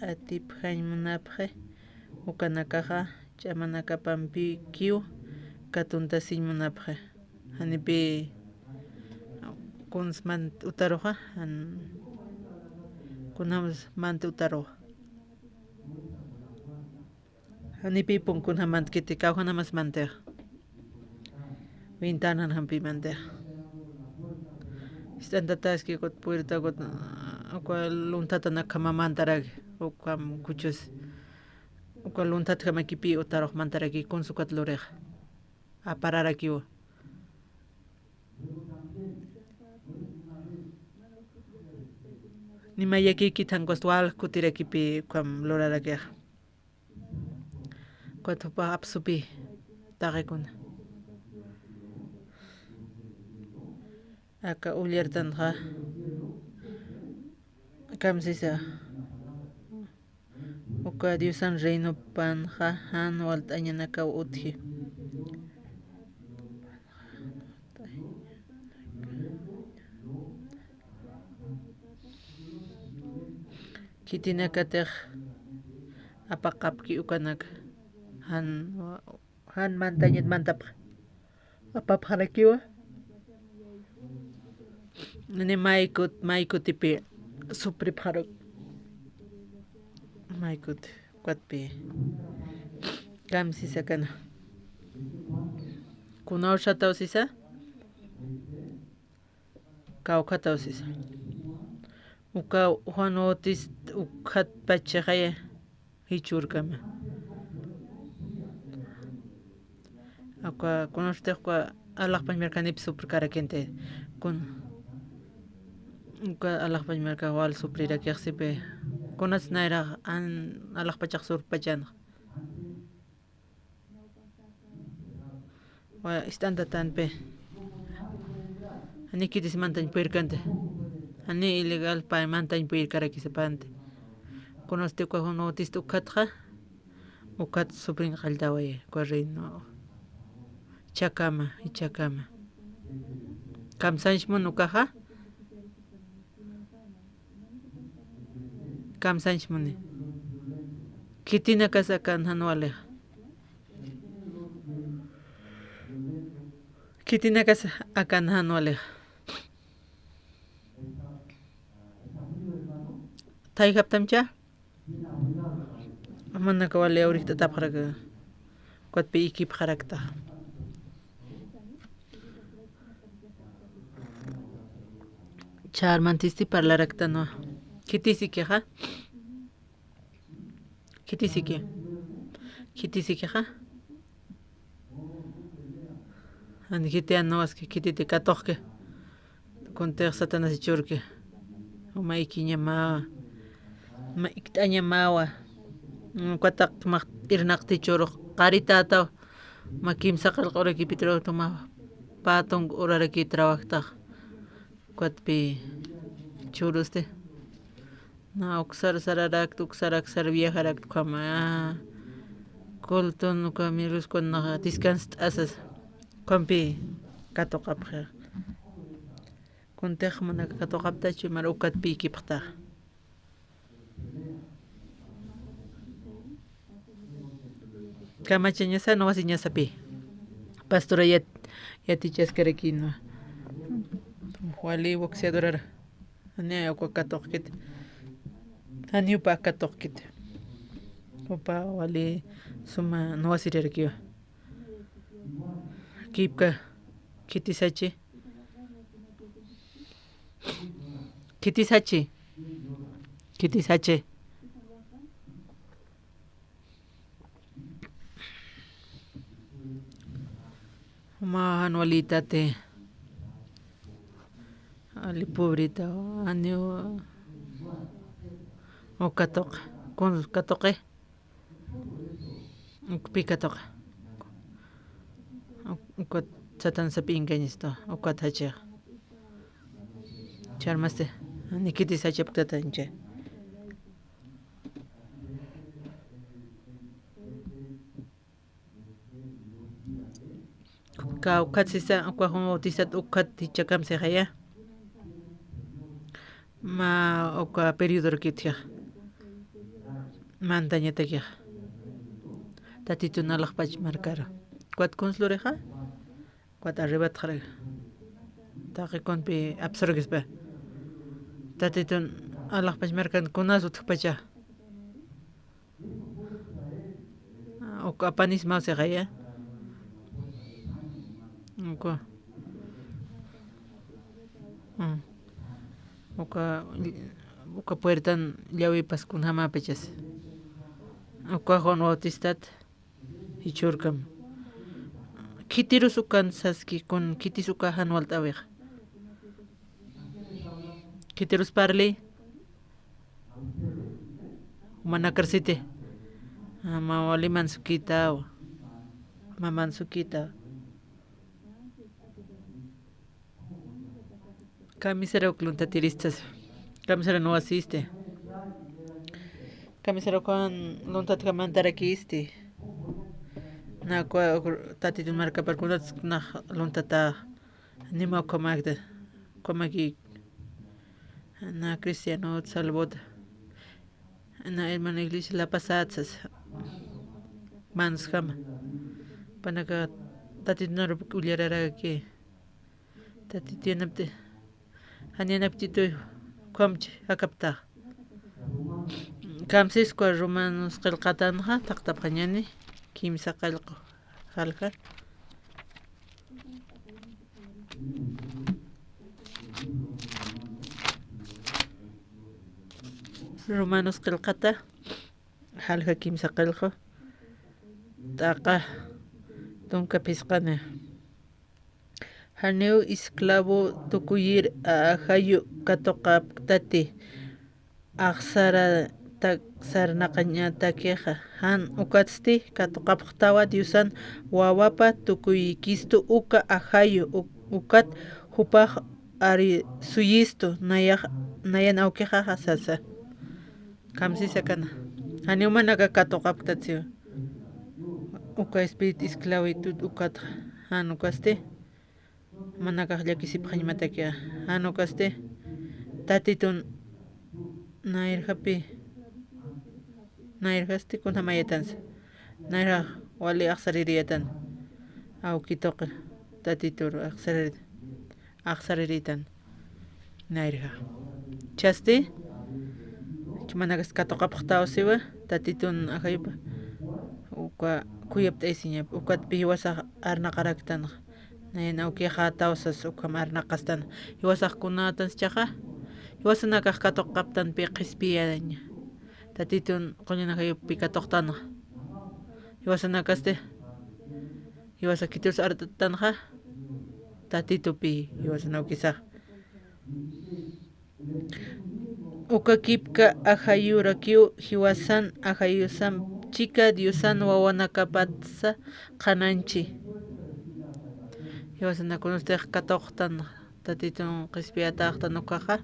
atiphañ munapqi ukanakaqa chamanakapampi kiw katuntasin munapqi hanipi kunsman utaruqa kunamas manta utaruqa hanipi punkunamanta kiti kawhanamas mantiq ventana hampi mantiq istantataski kut puerta kut uka luntata nakamamantaraki ukam kuchus uka luntata kamakipi utaruq mantaraki kunsukat luriq apararakiwa nima yakiki tanquswal kutirakipi ukam lurarakiqa kuatupa apsupi taqikuna aka ulliertanqa kamsisa uka Diosan reino panja anual tañanaka utji kitinakatek apaqapki ukanak han mantañet mantap apapjarakiwa ni maykutipi supripjarok maykut kuatpi kamsisa kana kunawshatawsisa kawkhatawsisa uka Juan Bautista ukhat pachaqaya hichurkama aka kunawshtiqqa alaqpañmarkanip suprkarakente kun uka alaqpañmarka wal suprirakiqsipi kunas nayraq alaqpachaq surpachanaq wa istanta tanpe ani kitis mantañ puirkante ani ilegal pa mantañ puirkarakisapante kunaste uka Juan Bautista ukhatqa ukat suprin qalltawaya reino chakama kamsanchmun ukaqa kamsanchmuni kitina kasakan hanualeq kitina kasa akan hanualeq taykaptamcha manaka wale ahorita tapqaraka kuatpi ikipqarakta charmantisti parlarakta no kitisikiqa kitisikiqa ani kitianuaski kititi katoqki kuntiq Satanás ichurki maykiñamawa mayktañamawa kuataq irnaqtichuruq qarita ataw kimsa qillq'uraykipi tuma patun urarayki trabajtaq kuatpi churuste na uksar sararaktu uksarak viajaraktu kama kultun uka miruskuna descans asas kampi katoqapqa kuntiq mana katoqaptachu mara ukatpi ikipqta kamachañasa no wasiñasapi pastora yatichaskarikina wali boxeadora ani uka katoqkit ani upa katoqkit upa wali suma no wasirarkiwa kipka kitisachi ma anualitate ali pobrita ani o katoq con katoqe pi katoq o satan sapingañisto o katache charmaste nikiti sachaptatanche ka ukatsisa ukwa Juan Bautista ukat hichakamse haya ma uka periodo kitya mantañatakia tatitunalaq pachmarkara kuat consloreja kuat arribat khare taqi konpi absorgespa tatitun alaq pachmarkan kunas utpacha uka panis mause haya uka puertan llawipas kunhama pechas uka Juan Bautista hichurkam kitirus ukan saski con kitis uka hanual taweq kitirus parli mana karsite ma waliman sukita Mamansukita. Camisero clunta tiristas. Camisero no asiste. Camisero con lunta tkamantarakisti. Na kwa tati tun marca per kunat na lunta ta nima komagda. Komagi na cristiano salvota. Na hermana iglesia la pasatsas. Mans kama. Panaka tati tun uliarara ke. Tati tienapte. Hanianaptito komch akapta. Kamsis kwa romanos qilqatanqa taqtapqañani kimsa qillqu halqa. Romanos qilqata halqa kimsa qillqu taqa tunka pisqana. Haneu esclavo tukuyir hayu katoqap tati aksara sarnaqañata queja han ukatsti katoqapqtawa diusan wawapa tukuyikistu uka ahayu ukat hupaq ari suyistu nayan auqueja hasasa kamsisa kana haneu manaka katoqaptatsiwa uka espíritu esclavitud ukat han ukasti manaka llakisipqañmatakia han ukasti tatitun nairhapi nairhasti kuna mayatansa nairha wali aqsaririyatan awkitoqa tatitur aqsariritan nairha chasti chumanakas katoqapqtawsiwa tatitun ahaypa uka kuyapta isiñap ukatpi wasaq arnaqaraktan nayan awkiqa tawsas ukam arnaqastan wasaqkunatan chaqa Iwasanakaq katoqaptanpi qispiyaña. Tatitun qoñanaqayupi katoqtana. Iwasanakaste. Iwasakitus artatanja. Tatitupi iwasanawkisaq. Ukakipka ajayurakiu hiwasan ajayusan chika diusan wawanakapatsa qananchi. Iwasanakunustaq katoqtana. Tatitun qispiyataqtan ukaqa.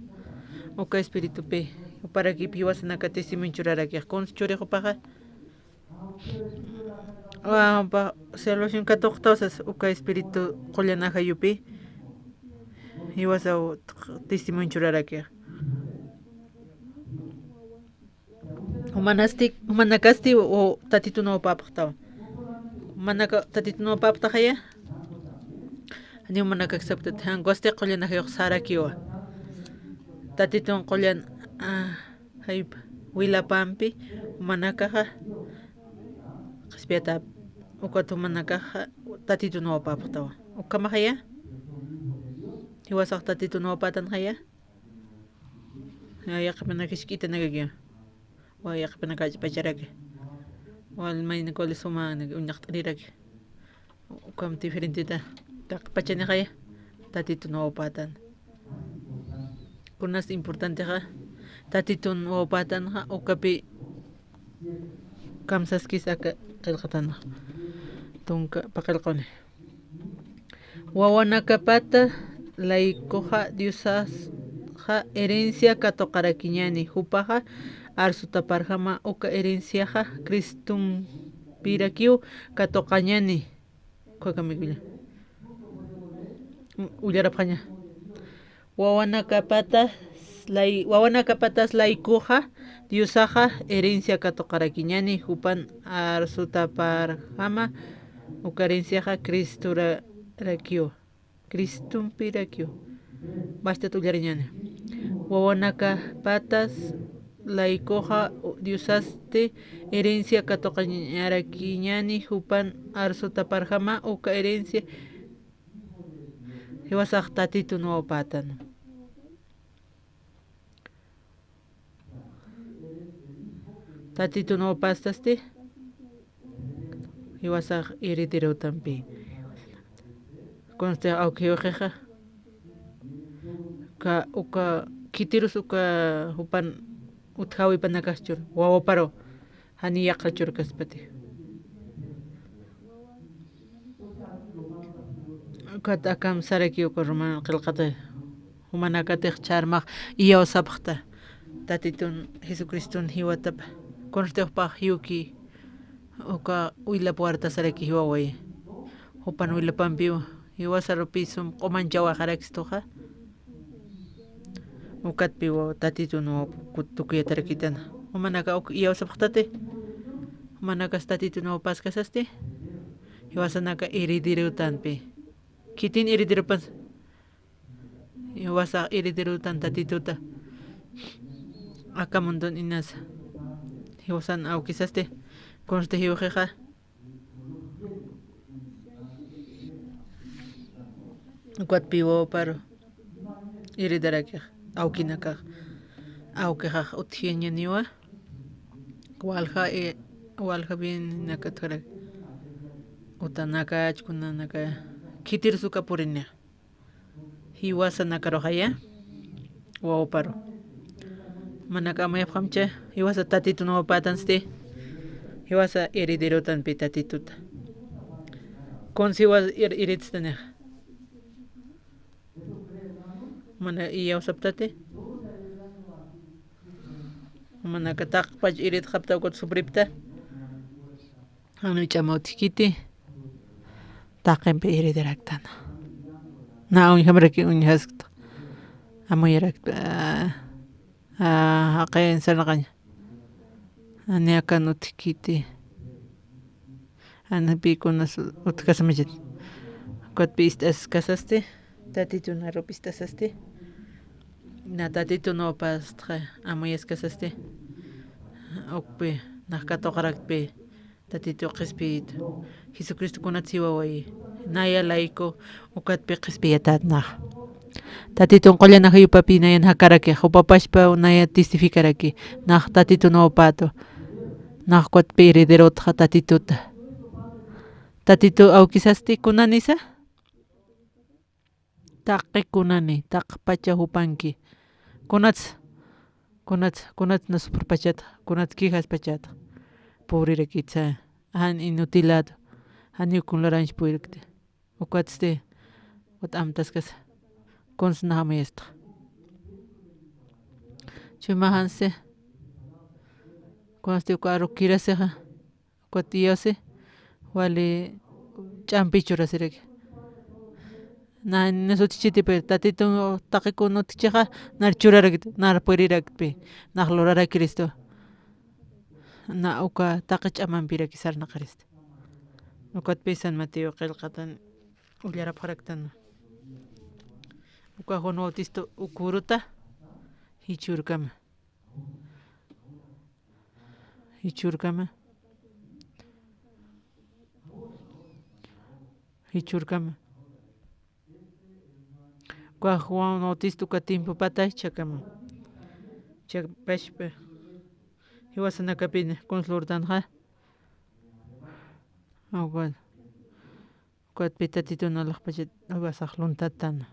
Uka espíritu pe para que piwas na katesimin churaraki con churiqpaqa pa salvación katoqtawsas uka espíritu qollanaqa yupi iwasa testimonio churaraki humanakasti o tatituno papaqtawa manaka tatituno papaqtaqaya ani humanaka accepted hangoste qollanaqa yuqsarakiwa tatitun qollan hayp wilapampi manakaqa qispiata ukatu manakaqa tatitun wapapaqtawa ukamaqaya hiwasaq tatitun wapatanqaya yaqapana kishk'itanakakiwa wa yaqapana kallpacharaki walmayna koli sumana uñaqt'riraki ukam diferenteta taqpachaniqaya tatitun wapatan kunas importante ha tatitun wapatan ha ukapi kamsaskis aka qilqatana tunka paqilquni wawanakapata laykuqa diosas ha herencia katoqarakiñani hupaqa arsutaparhama uka herenciaqa Cristum pirakiu katoqañani kuakamikulla ullarapqaña wawanakapatas laykuqa diusaqa herencia katoqarakiñani hupan arsutaparhama uka herenciaqa Cristumpi rakiu basta tullariñani wawanakapatas laykuqa diusaste herencia katoqarakiñani hupan arsutaparhama uka herencia hiwasaq tatitun wapatan tatitun wapastaste hiwasaq heredero tampi conste auqueja ka uka kitirus uka hupan uthawi panakachur wawaparo hani yaqachur kaspati Katakam saraki ukurman qilqate humanakatej charmaq iyawsapaqta tatitun Jesucristun hiwatapa konstejpaq yuki uka uyla puerta saraki hiwaway upan uylapanpi hiwasarupisum qomanchawa qarakstoqa ukatpi tatitun tukuyatarkitana humanaka iyawsapaqtate humanaka tatitun paskasaste hiwasanaka iridirutanpi kitin iridirupan hiwasa iridirutan tatituta akamundun inas hiwasan awkisaste konste hiwajeja ukatpi paro iridarakej awkinakaj awkejaj utjiñaniwa walja bien nakatjarak utanaka chkunanaka kitir suka purinya hiwasa nakarojaya wawparo manaka amayapqamcha hiwasa tatitu no patanste hiwasa heriderotan pi tatituta konsiwa iritstane mana iyawsaptate manaka taqpach irit qapta ukut supripta anu chamautikiti taqenpi iridiraktan na unhamraki unhaskta amoyarakta aqayan sarnaqaña aniaka nutikiti anapikunas utkasamajit kutpi istas kasaste tatitun arupi istasaste na tatitun opastra amoyas kasaste ukpi naqkatoqarakpi tatitu qespiritu Jesucristo kunatsiwaway naya laiko ukatpi qespiyatadnaq tatitun qollana hayupapi nayan hakaraki upapashpa naya testificaraki naq tatitu nopato naq kuatpi herederotqa tatituta tatitu awkisasti kunanisa taqi kunani taqpacha hupanki kunats na superpachata kunats kijas pachata pobrerakitsa han inutilado han yukunlaranch puirkte ukatste amtaskas konsnahamesta chumahanse konste ukaro kiraseja kuatiyase wale champichurasirek na nesochichitipe tatitun taqikunotichaja narchurarakit narpuirirakpi naqlorara Cristo na uka taqach'amanpiraki sarnaqarista ukatpi San Mateo qillqatan ullarapaqraktan uka Juan Bautista ukuruta hichurkama uka Juan Bautista uka tiempo patay chakama chakpashpa hiwasanakapina consultanja ukatpi tatitunalaqpachat wasaqluntatana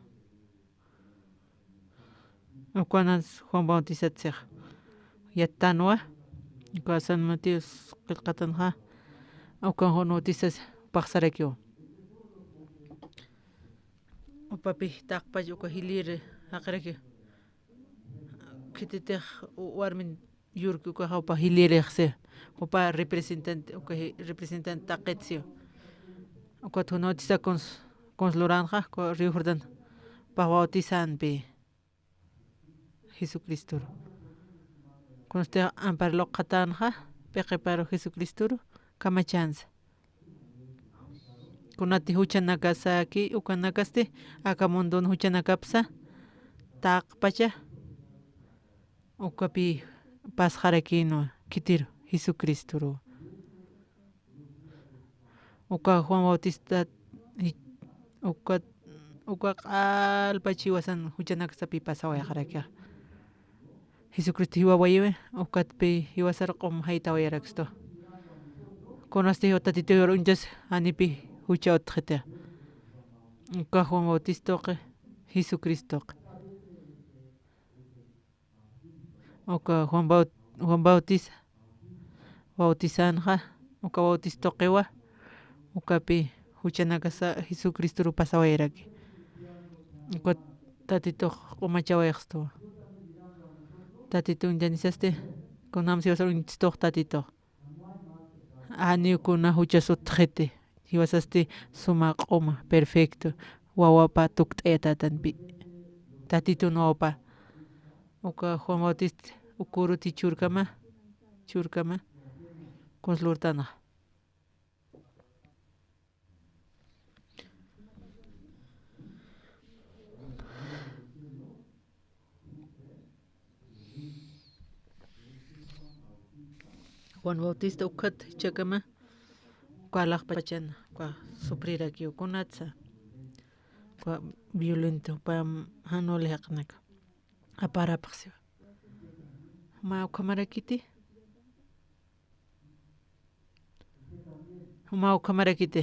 ukanas Juan Bautista tsej yatanwa uka San Mateo qillqatanja uka Juan Bautista paqsarakiwan upapi taqpach uka hilir haqraki kititej warmin yurki uka upa hilirejse upa representante taqetsio uka Juan Bautista consloranja Río Jordán pa bautizanpi Jesucristo conste amparlo qatanja peqiparo Jesucristo kamachansa kunati huchanakasaki ukanakaste akamundun huchanakapsa taqpacha ukapi pasqarakino kitir Jesucristo uka Juan Bautista uka q'alpachiwasan huchanakasapi pasawayaqaraka Jesucristo hiwawayiwe ukatpi hiwasarqum haytawayarakisto konaste hiwatatito unchas anipi huchautqita uka Juan Bautista Jesucristo uka Juan Bautista bautizanja uka Bautista qiwa ukapi huchanakasa Jesucristo rupasawayraki tatito qumachawayqsto tatito unjanisaste kunam siwasar unchisto tatito aniukuna huchasutqhiti hiwasaste suma q'uma perfecto wawapa tukt'ayatatanpi tatito nopa uka Juan Bautista ukuruti churkama consultana Juan Bautista ukat chakama kualaq pachana kua sufrir aquí kunatsa kua violento pam hanole haqnaka aparapaqsi ma kamarakiti ma kamarakiti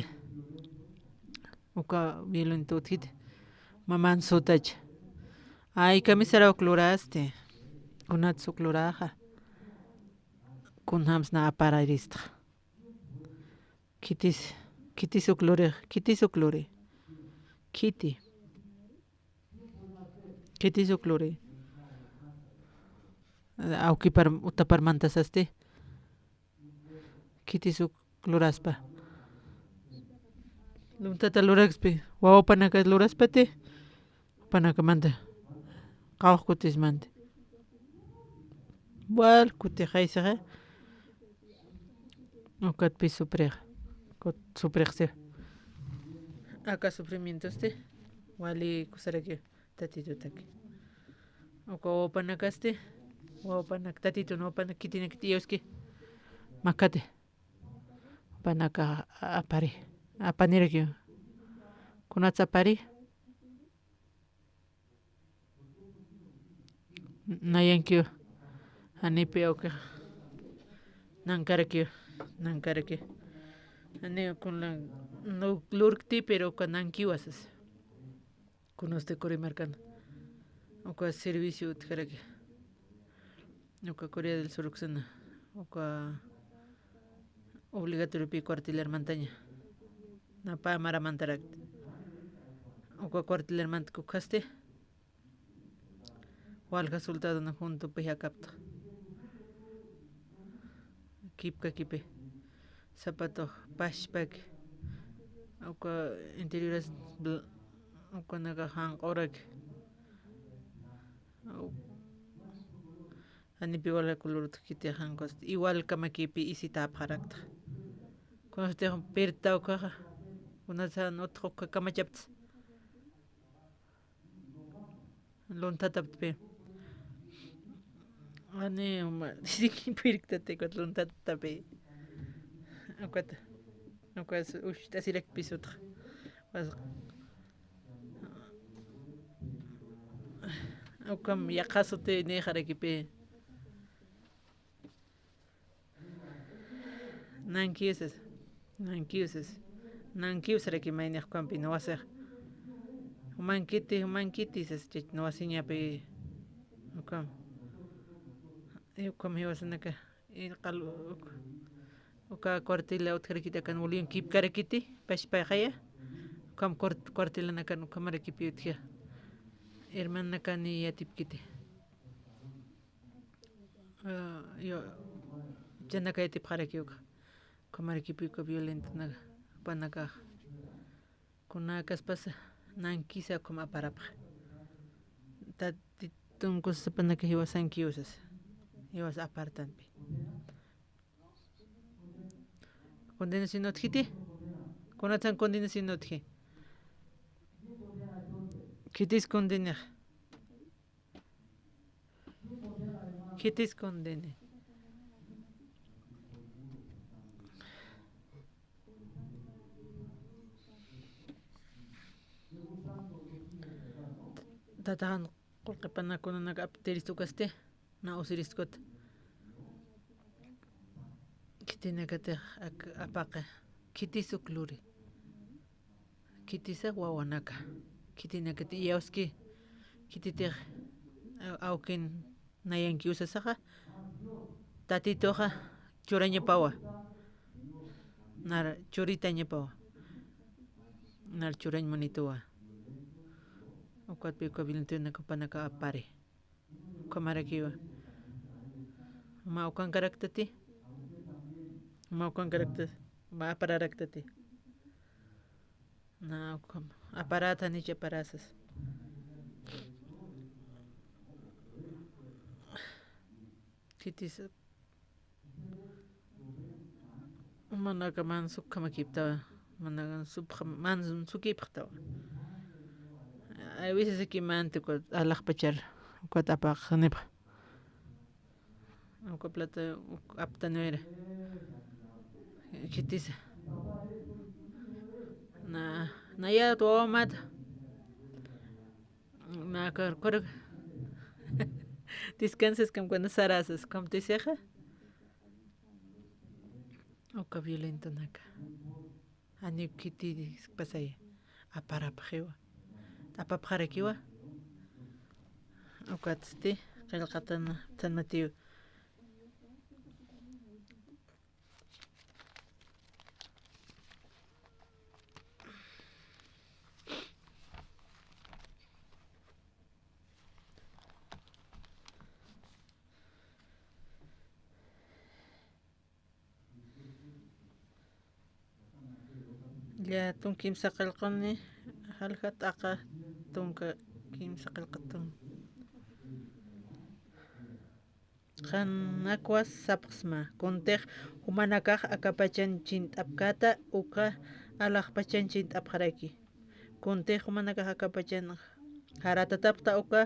uka violento tit maman sotach ay kamisara cloraste kunatsu cloraja kunhams na apararista kiti suclore auki par utapar mantasaste kiti sucloraspa luntata luraxpi wawapanaka luraspate panaka manta qawqutis manta wal kuti haysaqa ukat pi supreqse aka sufrimientos te wali kusaraki tatito taki uka wawapanakaste wawapanak tatito no wapanak kitinak tiyawski makate panaka apaniraki kunatsa apari nayankio anipi auka nankaraki ane con la no lurkti pero kananki wasas kunoste korimarkan oka servicio tjaraki oka Corea del Sur uksana oka obligatorio pi cuartilar montaña na pa mara mantarak oka cuartilar mant kukaste wal resultado na junto pe kapta kipe zapato pashpak oka interiores oka naga hanqorak anipi wala color kiti hanqost igual kamakipi isita apharakta koste perta oka unasa otro kamachapt lontatappe ane siki pirktate kot lontatappe akwata akwas tasirek pisut was akam yaqasote ne kharakipe nankiusaraki mayniq kampi no wasaq humankiti sas no wasiñapi ukam hiwasanaka qalu uka cuartila utjarikita kan ulian kip karakiti pashpaqaya kam cuartilana kan kamarakipi utja hermana kan yatipkiti yo janaka yatip qaraki uka kamarakipi uka violento naga panaka kunakas pasa nankisa kuma parapa tatitun kusas panaka hiwasanki usas hiwas apartanpi condenación otjiti kunatan condenación otji kitis condenar kitis condene tatahan qulqipanakunana apteristukaste na usiriskut kitinakata apaqa kitisukluri kitisa wawanaka kitinakati yawski kititej awkin nayanki usasaqa tatitoqa churañapawa nara churita ñapawa Narchurañ monitua. Ukat pico bilintuna kapanaka apare. Kamarakiwa. Maukan karaktati. Maukan karakter. Ma aparaktati. Na aparata ni chaparasas. Kitis manaka man sukama kipta manaka man sukipta. A veces aquí man te ko alakpachar ko tapak nip. Ko plata apta no era. Kitis na ya tu mat na kar descansas como cuando sarasas como te seja o que violento naca ani kiti pasaya apara pjewa tapa pjarekiwa o katste qilqatan San Mateo ya tunkim saqalqani halhat aqa tunka kim saqalqatun qanakwas sapqsma kuntej humanakaq akapachan chint'apkata uqa alaqpachan chint'apqarayki kuntej humanakaq akapachan haratatapta uqa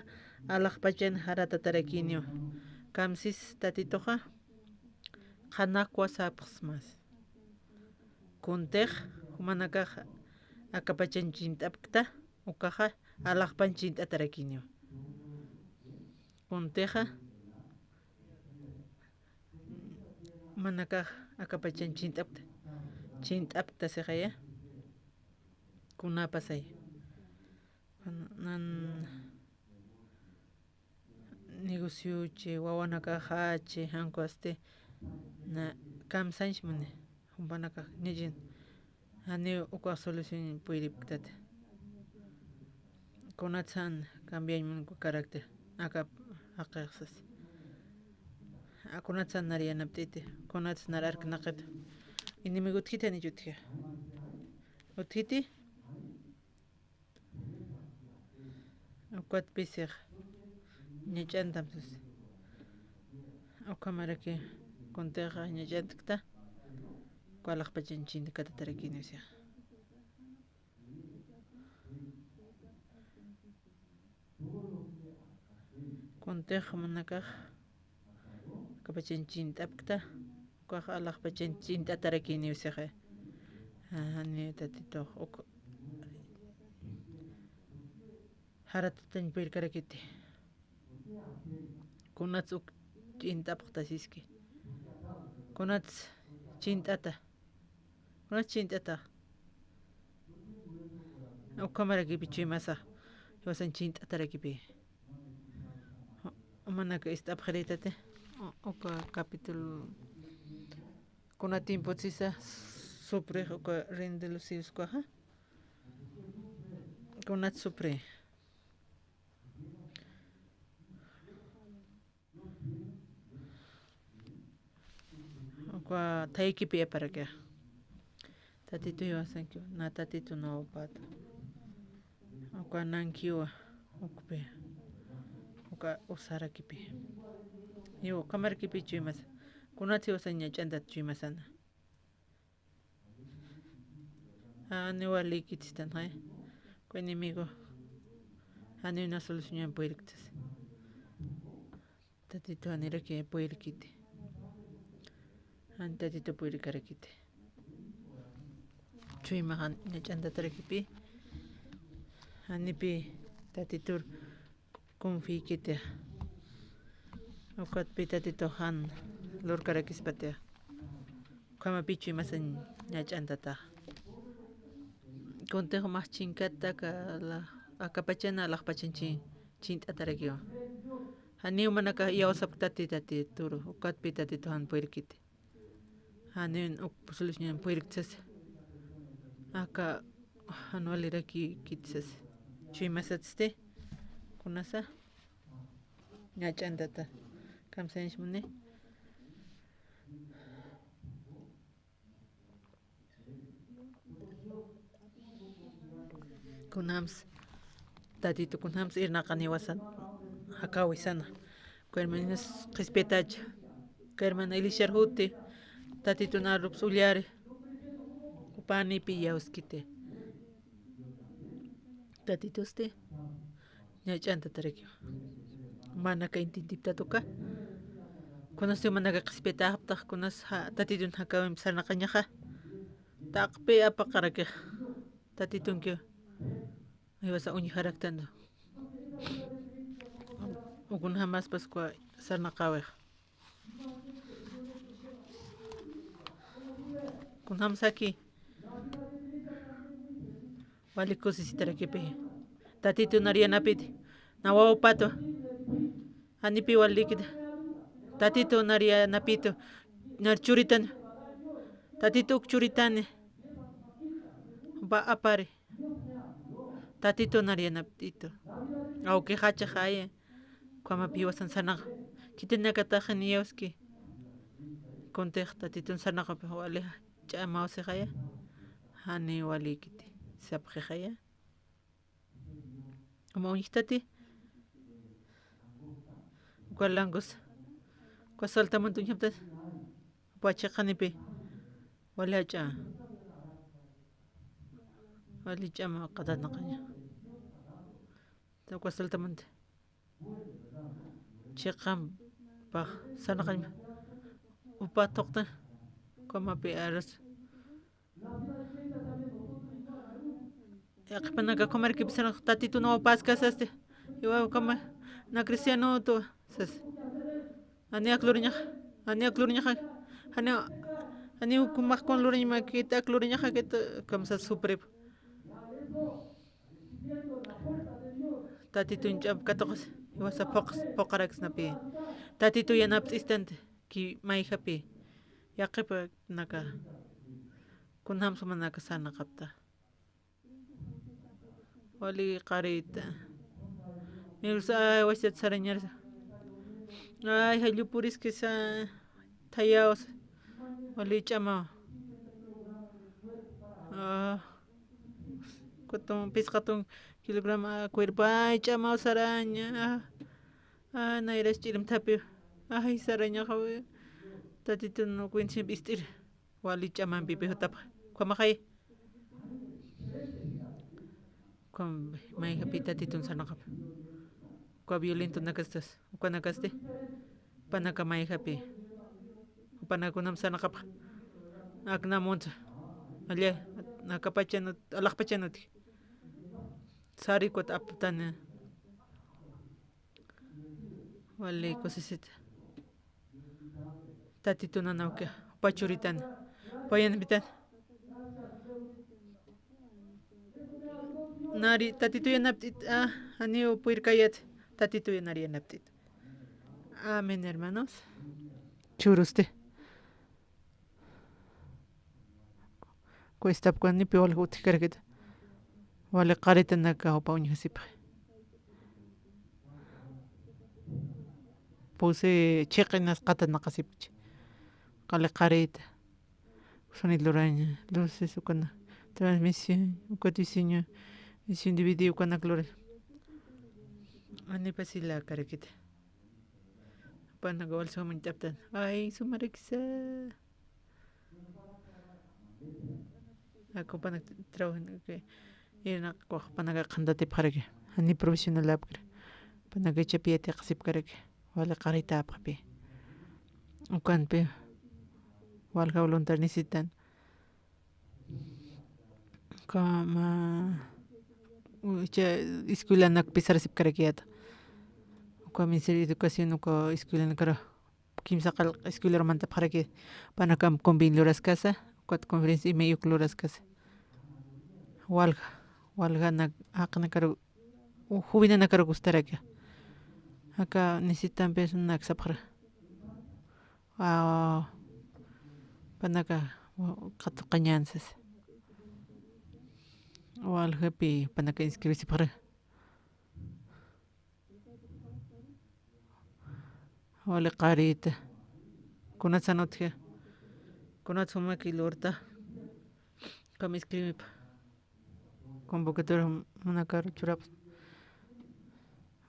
alaqpachan haratatarakiniwa kamsis tatitoqa qanakwas sapqsmas kuntej humanakaq akapachan chint'apkta uqaqa alaqpan chint'atarakiniwa kunteja manakaq akapachan chint'apkta siqaya kunapasay nan negociochi wawanakajachi hankuaste na kamsanch mane humpanakaq nillin ani uqa solución puyripktata kunatsan cambiayman carácter akap aqaqsas kunatsan nariyanaptiti kunatsan nararkanaqata inimigo utkita ni jutja utkiti uqat pisaq ñach'antamsus uqamaraki kunteqa ñach'antakta kualaqpachan chint'akata tarakini usiaq kunteqa manakaq akapachan chint'apkta uqaqa alaqpachan chint'ata tarakini usiaq ani tatito haratatañ puyrkarakiti kunats chint'apaqta siski kunats chint'ata uqamarakipi chimasaq wasan chint'atarakipi manaka ist'apqaritate uqa capítulo kunatimputsisa supre uqa rinde los cielos kuaja kunat supre uqa thaykipi aparaka tatito yuwasankiwa na tatito nawapata uqa nankiwa ukpi uqa usarakipi yo kamarkipi chuymas kunatsi wasan ñach'anta chuymasana niwa likitistan hay ku enemigo ani una solución puyriktas tatito aniraki puyrikiti ani tatito puyrikarakiti chuymaqa ñach'anta tarakipi anipi tatitur confiykita uqatpi tatito han lurkarakispatia kamapi chuymasan ñach'antata kuntejo mas chinkata akapachana alaqpachan chint'atarakiwa hani manaka yawsaptati tatituru uqatpi tatito han puyrikiti hani solución puyriktas aka anualira quitsas chuymasatsite kunasa ñach'antata kamsanishmuni kunams tatito kunams irnaqani wasan hakawisana hermanas qhispitacha hermana Elishar huti tatito narups ullari upanipi yawskite tatitoste ñach'antata rikiwa mana kay intintiptatuka kunasti manaka qhispitaqtaq kunas tatitun hakawin sarnaqañaqa taqpi apaqaraki tatitunki aywasa uñiharaqtando ukuna jamás pascua sarnaqawiq kunam saki walikusisitarakipi tatito nariyanapiti nawawa pato anipi walikita tatito nariyanapito narchuritan tatito churitani ba apari tatito nariyanapito auke hacha haye kwamapi wasan sanaqa kitinakataqa niyawski konteq tatitun sanaqa wali ch'amawsi haya hani walikiti sapqi haya ama uñiqtati kualangos kuasaltamantu ñaptas pachaqanipi wali hach'a wali ch'ama qatanaqaña kuasaltamanta chiqam paq sanaqaña upa toqta komapi arroz yaqpanaka comarkipi sanaq tatito no paskasaste iwa kama na cristiano to sas ania kluriñaqa ani ukumaq kon luriñma kita kluriñaqa kita kamsa suprep tatito inch'ap katoqas iwasa poqaraqsnapi tatito yanapas istante ki mayhapi yaqipa naka kunhamsa manaka sana qapta wali qarita mirsa washat sarañarsa ay hallupurisque sa tayaos wali ch'ama kuton pisqatun kilograma cuerpo ay ch'ama saraña nairas ch'irimtapi ay saraña hawi tatito no cuentin bistir wali ch'aman pipi hutapa kwamaqay kwam may hapi tatitun sanaqap kwa violento nakastas ukanakaste panaka may hapi panakunam sanaqap aknamonta alle nakapachanut alaqpachanut sari kot aptana wali cosisita tatito nanawka pachuritan payan bitan nari tatito yanaptit aniu puirkayat tatito yanari yanaptit amén hermanos churuste cuesta cuando ni peor algo te cargueta vale careta naka o pauña sipa puse cheqenas qata naqasipch qale careta sonit loraña luces ukana transmisión ukatisño es individuo ukana glore ani pasila carqueta pana gol somin taptan ay sumareksa acompaña trabajo que era panaga candate para que ani profesional apre panaga chapiate qasip kareke wala qarita apre ukanpe walga voluntar necesitan kama escuela nak pisar sip karekiata uka ministerio de educación uka escuela nakara kimsa qal escuela romanta para que panakam convin loras casa cuat conferencia y medio loras casa walga nak aqna karo jubina nakara gustaraka acá necesitan personas sapra panaka qatu qañansas wal happy panaka inscribirse para wal qarita kunat sanotje kunat suma kilorta kam inscribir convocatoria manakar churap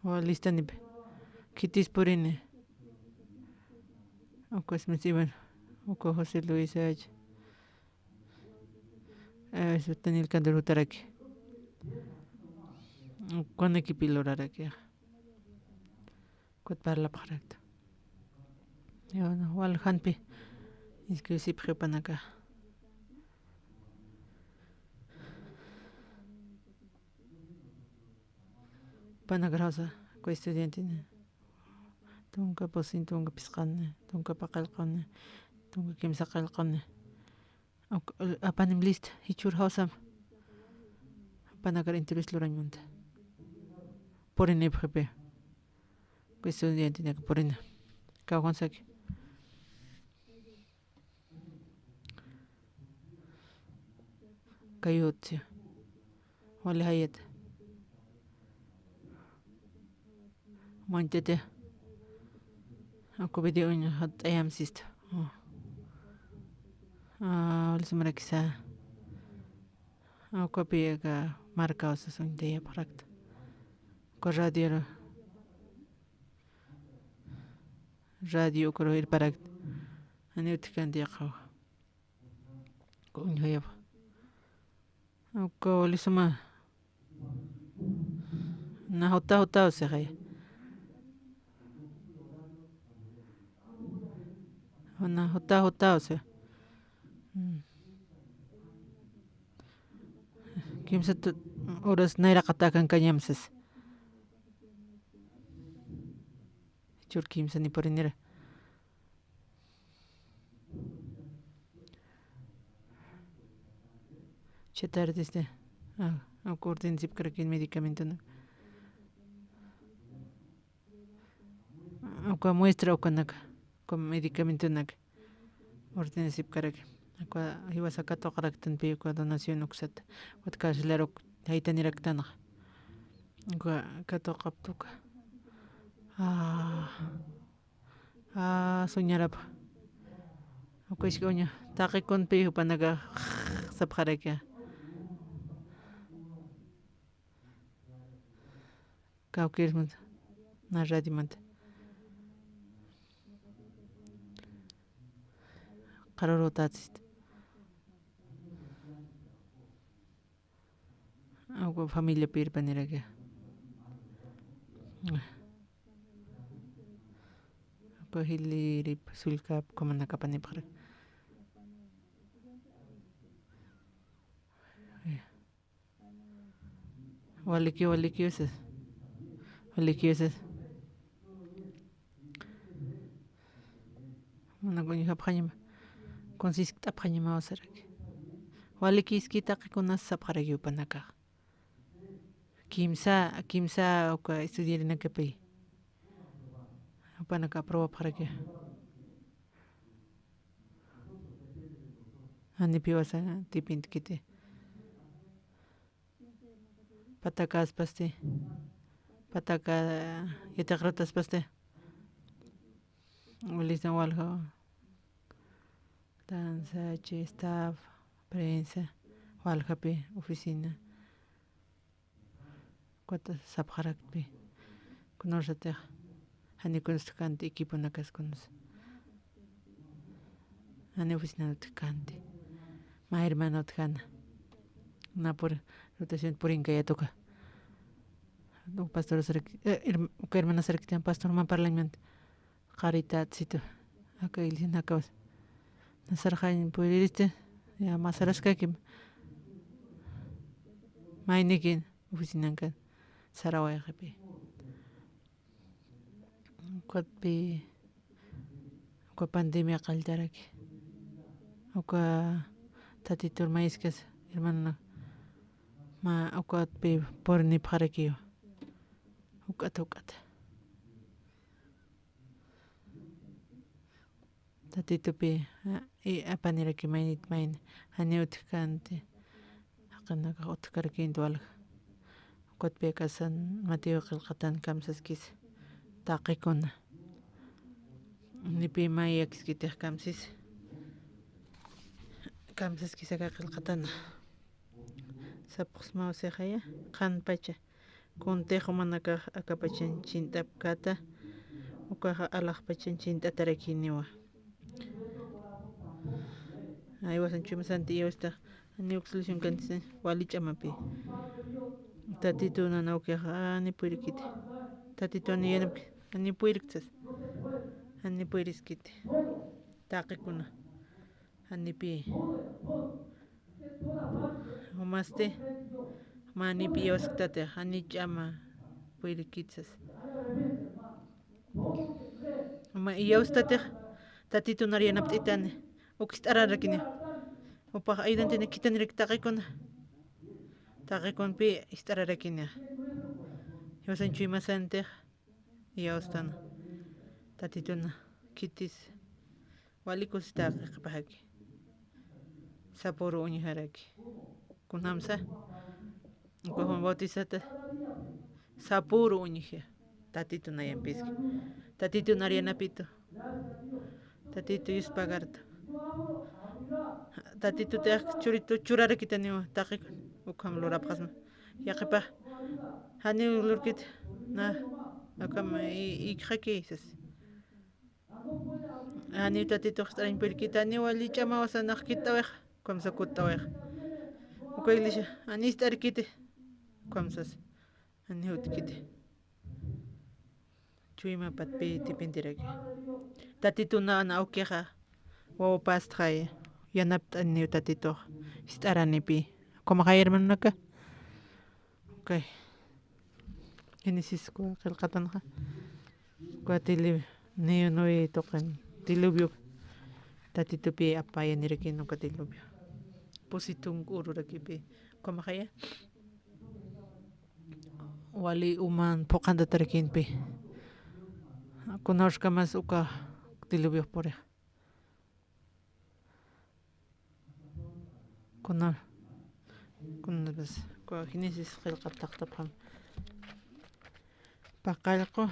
wal lista ni kitis porine Oco Smith, Oco José Luis H. Eso tenía el candero taraki. Cuando equipilor araki. Cuat para la parecta. Yo no, wal hanpi. Inscribí si prepanaka. Panagrasa, co estudiante. Tunka posin tunka pisqanne tunka paqalqanne tunka kimsaqalqanne apanim list hichur hausam panagar interés lurañunta por en FGP que estudiante ne por en kawansaki kayotsi wala hayat montete Aku video nya hat ayam sist. Lismara kisa. Aku piega marca osa son de prakta. Ko radio ko ir parakt. Ani utkan dia kau. Ko unhoya. Aku lisma. Na hota osa kaya. Ona hota o sea. Kimsa horas naira katakan kanyamsas. Chur kimsa ni porinera. Chetar desde acorden zip karakin medicamento no. Oka muestra okanaka. Con medicamento nak orden sip karak aqua iba sakato karaktan pe ko donación uksat wat kashlero haitanirak tanah aqua kato kaptuka soñarap aqua isgoña taqi con pe panaga sapjaraka kaukirmut na radimant qarorotatsit agua familia pirpaniraga apa hilirip sulkap komana kapani para walikio mana goñi haphañima consiste aphañima osarak walikis kita kunas sapharagi upanaka kimsa oka estudiar en akapi upanaka proba pharagi ani piwasa tipint kite patakas paste pataka yatagratas paste Lista walha danza, staff, prensa, walhapi, oficina. Cuata sabharakpi. Conorsate. Hani constante equipo nakas conos. Hani oficina no tkanti. Ma hermano tkana. Na por rotación por inkaya toka. No pastor hermana serkitan pastor man parlamento. Caridad sito. Acá ilin acabas. Nasarjain puiriste ya masaraska kim. Mainikin oficinankan Saraway kapi. Kuatpi ko pandemia kaldaraki. Oka tatitur maiskas hermano ma okuatpi porni parakio. Ukata. Tatito pi apanira ki main haneut kante qanaqa utkarkin tualga ukatpeka San Mateo qilqatan kamsaskis taqikuna nipi mayakskitej kamsaskisaka qilqatana sapqsma usejaya qanpacha kuntejo manaka akapachan chintapkata ukaja alaqpachan chintatarikiniwa aywasan chumasanti yawsta ani solución kantis walich'amapi tatito nanawkiqa ani purikiti tatito ani yanapki ani puriksas ani puriskiti taqikuna anipi umaste manipi yawasqtatej ani ch'ama purikitsas yawstatej tatito nariyanapt'itani ukis t'ararakini upaq ayudantini kitanirik taqikunpi ist'ararakini yawsanchu imasantej yawstana tatituna kitis walikus taqiqpajaki sapuru uñijaraki kunamsa Juan Bautizata sapuru uñija tatito nayanpiski tatito nariyanapito tatito yuspagarto tatito teaj churito churarakitaniwa taqikun ukam lurapqasma yaqipaj hani lurkit na akama ikqakisas hani tatito qs'arin pirkita ani walich'ama wasanaq kitaweq kamsa kutaweq ukaylisha ani st'arkiti kamsas ani utkiti chuyma patpi tipintiraki tatituna ana awkiqa wawapastqaya yanapt'ani tatito st'aranipi komaqay hermanunaka okay Génesis qillqatanqa kuatili niyo nuy toqan diluvio tatitupi apayaniraki nuka diluvio pusitun ururakipi komaqaya wali uman poqantatarakinpi kunawshkamas uka diluvio puriq kunapas Génesis qillqataqtapaq paqallqu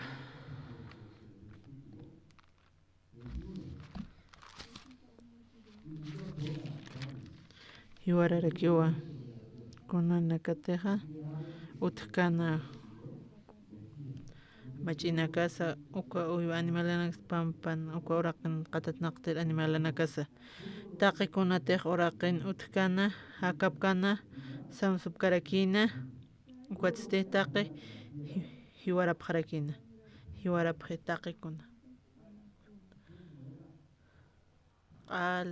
yuwararakiwa kunana katiqa utkana mach'ina kasa uka uywa animalanakas pampan uka uraqin qatatnaqtir animalana kasa taqikunatej uraqin utkana hakapkana samsupkarakina ukatsitej taqi hiwarapaqrakina hiwarapaq taqikuna q'al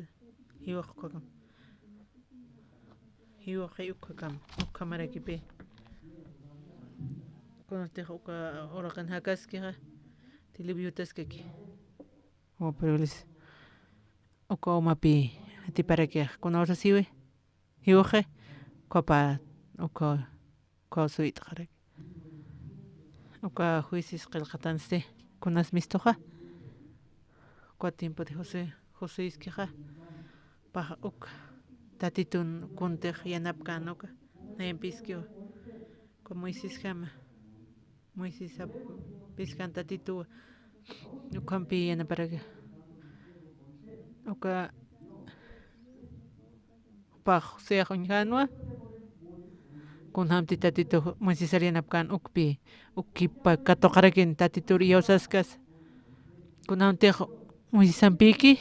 hiwaq ukakama ukamarakipi kunatej uka uraqin hakaskiqa tiliviotaskaki waparulis uka umapi atiparakiqa kunawsa siwi hiwaqi kopa uka suyt'aqaraki uka juicis qillqatansi kunas mistuqa kua tiempo de José iskiqa paq uka tatitun kuntej yanapkan uka nayanpiskiwa kua Moisés kama Moisés piskan tatituwa ukampi yanaparaka uka paq José uñjanwa kunhamti tatito Moisés yanapkan ukipa katuqarakin tatituri yawsaskas kunamtej Moisés sampiki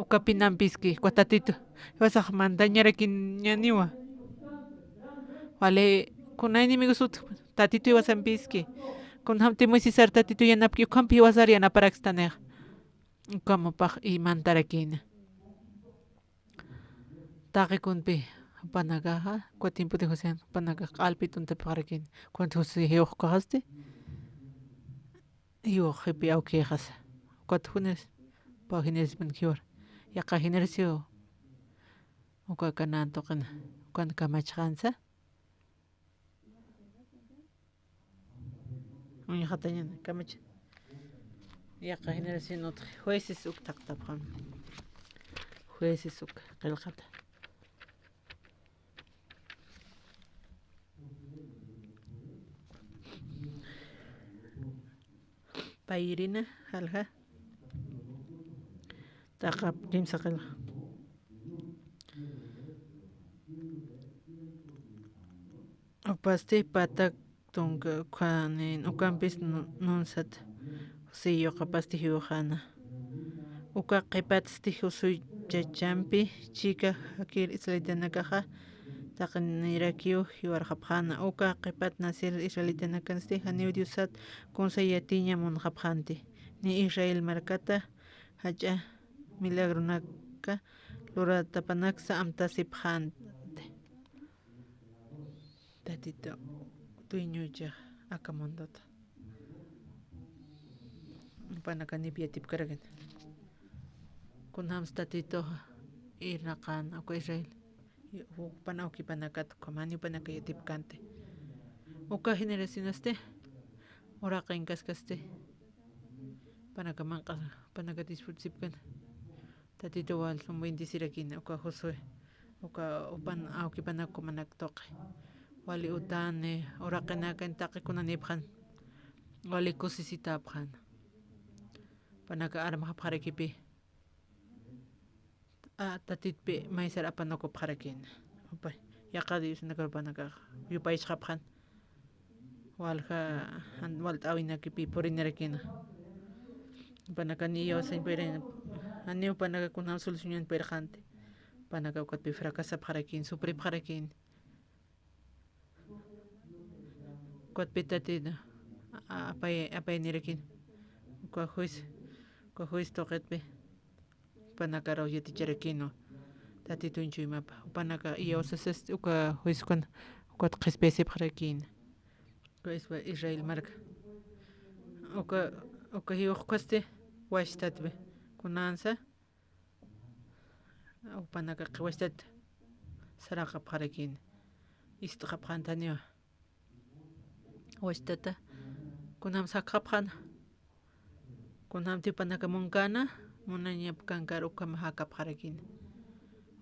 ukapi nampiski kua tatito wasaq mantañarakin ñaniwa wale kunaynimi sutq tatito wasampiski kunhamti Moisés tatito yanapki ukampi wasar yanaparaksitanej ukamapaq imantarakina taqikunpi panakaqa kua tiempo de José panakaqa q'alpi t'untapaqarakin kuanti José hiwaq kaqasti hiwaqpi awkiqas kuata Génesis pa Génesis hiwar yaqa generación uka kanan toqana kuan kamachqansa uñaqatañana kamach yaqa generación otqa jueces uktaqtapaqan jueces uka qillqata pairina halha taqa kimsa qilqa upasti patak tunka khanin ukampis nunsat siyo qapasti hiujana uka qipatsti husuy chachampi chika hakir israelitanakaja taqnirakiu hiwarqapjana uka qipat nacer israelitanakasti haniu diosat kunsayatiña munqapjanti ni Israel markata hacha milagronaka luratapanaksa amtasipjante tatito tuiñucha akamondota panakanipi yatipkarakan kunams tatito irnaqan uka Israel panawki panakat kamani panakayatipkante uka generacionaste oraqa inkaskaste panakamanqa panaka disfrutsipkan tatito wal son 27 kina uka Josué uka upan awki panako manaktoqe wali utane oraqinakan taqikunanipjan wali kusisitapjan panaka arma pharekipi tatitpi maysar apanako pharakin upay yaqadi usanakar panaka yupaychqapjan walja walt'awinakipi purinarakina panaka niyo sanpirin aniu panaka kuna solucionan pirqante panaka ukatpi fracasapjarakin supripjarakin ukatpi tatito apaynirakin uka juiz toqetpi panaka rawyaticharikino tatito inchuymapa panaka iyausasas uka juiz kuna ukat qhispiyasipjarakin uka Israel marca uka hiuqkasti washtatpi kunansa panaka washtata saraqapjarakin istqapjantaniwa washtata kunam saqapjana kunamti panaka munkana munanyapkankar ukama hakapjarakin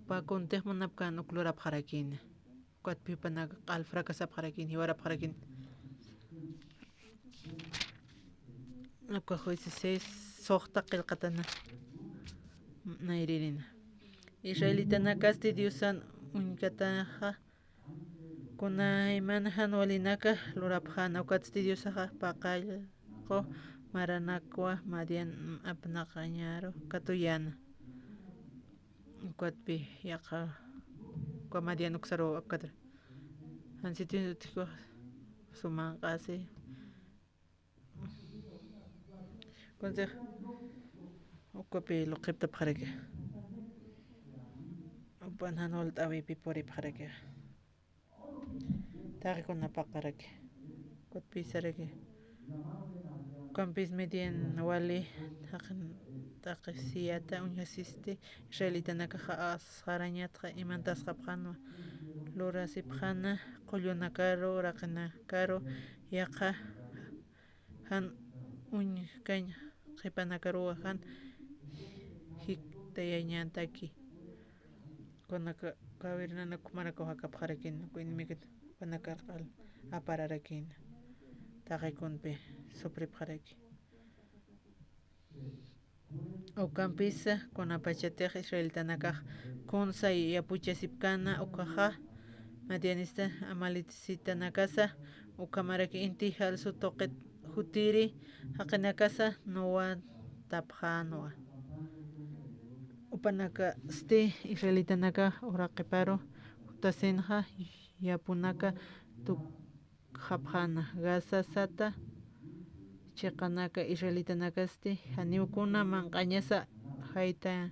pakuntej munapkan uklurapjarakin ukatpi panaka q'al fracasapjarakin hiwarapjarakin uka juicises soqta qillqatana nayririna Israelitanakasti Diosan unkataja kunay mana walinaka lurapjana ukatsti Diosaja paqallqu maranakwa Madian apnaqañaro katuyana ukatpi yaqa uka Madian uksaro apkatra hansiti utikuq sumanqasi consejo ukapi luqiptapjaraka upanhanol t'awipi puripjaraka taqikunapaqaraka ukatpi saraka ukanpis Midian wali taqi siyata uñasisti Israelitanakaja asqarañatqa imantasqapjanwa lurasipjana qullunakaru raqinakaru yaqa han uñkaña qipanakaruwa han hiktayañantaki kunaka kawirnanaku maraka hakapjarakin kuinimikita panakarqal apararakin taqaykunpi supripjaraki ukanpisa kunapachatej Israelitanakaj kunsay yapuchasipkana ukaja Madianista Amalicitanakasa ukamaraki inti jalsu toqet hutiri haqinakasa nuwa tapjanwa upanaka sti Israelitanaka uraqiparo utasinja yapunaka tukjapjana gasasata chiqanaka Israelitanakasti haniukuna manqañasa hayta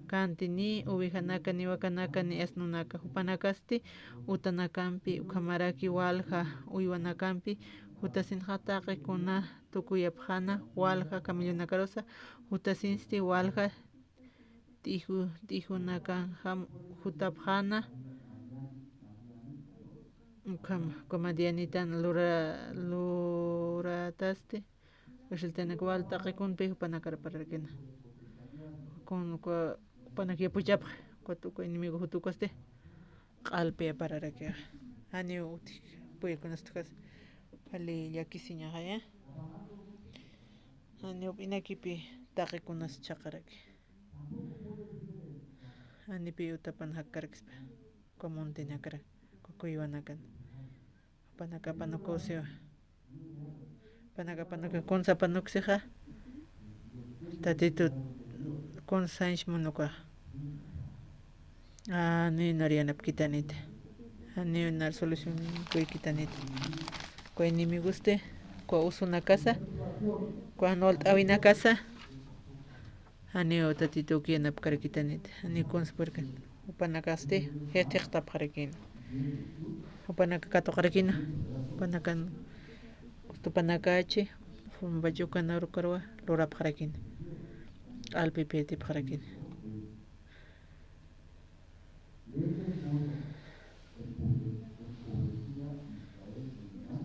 kanti ni uwijanaka ni wakanaka ni asnunaka upanakasti utanakampi ukamaraki walja uywanakampi utasinja taqikuna tukuyapjana walja camellonakarusa utasinsti walja t'ijunakanja jutapjana Madianitana luratasti Israelitanaka wal taqikunpi upanakarapararkina panakiyapuchapaq uka enemigo hutukasti q'alpi apararaka haniu utik puyaykunasqa ali llakisiñaqa ya Ani inakipi taqikunas chaqaraki. Ani pi utapan hakarkispa. Komunti nakara. Kukuyuanakan. Panakapanukusiwa. Panakapanuka konsapanuksiha. Tatitu konsansh munuka. Ani narianap kitanite. Ani nar solución kuy kitanite. Kuy ni me guste. Kuy uso una casa. Kuy no awina casa. Ani o tatitu kianap karakitanite. Ani konspurkan. Upanakaste. Hetiqtap karakin. Upanakato karakina. Upanakan. Ustupanakachi. Fumbajukan arukarwa. Lorap karakin. Alpipetip karakin.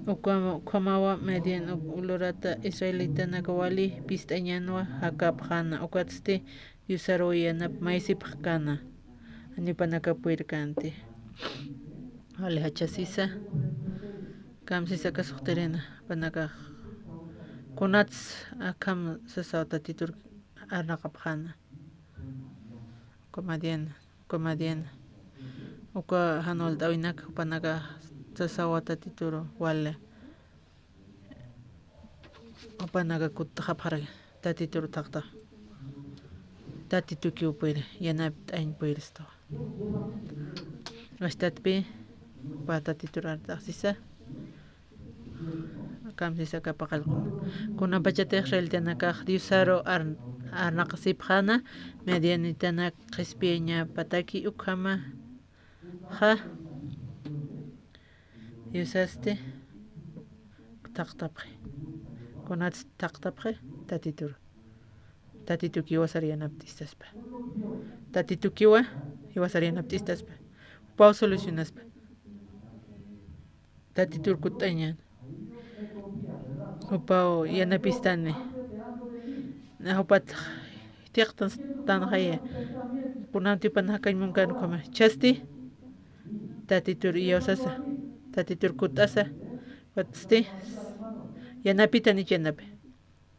Ukamawa median ulorata israelita nakawali pistañanwa hakapjana ukatste yusaroyanap maisipjkana anipanakapuirkante ale hachasisa kamsisa kasuqtirina panaka kunats akam sasawta titur arnaqapjana komadiana uka hanol dawinak panaka sasawata tituro wala upanaga kutajapara tatituro taqta tatitu kiupuire yanap ain puiristo astatpi pata titurar taxisa kamsisa kapaqalquna kuna pachatej reltanakaj diusaro arnaqsipjana medianitana qispiña pataki ukhama ja yusaste taqtapqi kunats taqtapqi tatitu kiwa sariyanaptistaspa tatitu kiwa sariyanaptistaspa pau solucionaspa tatitur kutañan upau yanapistane nahupat tiqtan tanjaya punantipan hakañmunkan kama chasti tatitur iyawsasa tatitur kutasa watste yanapita ni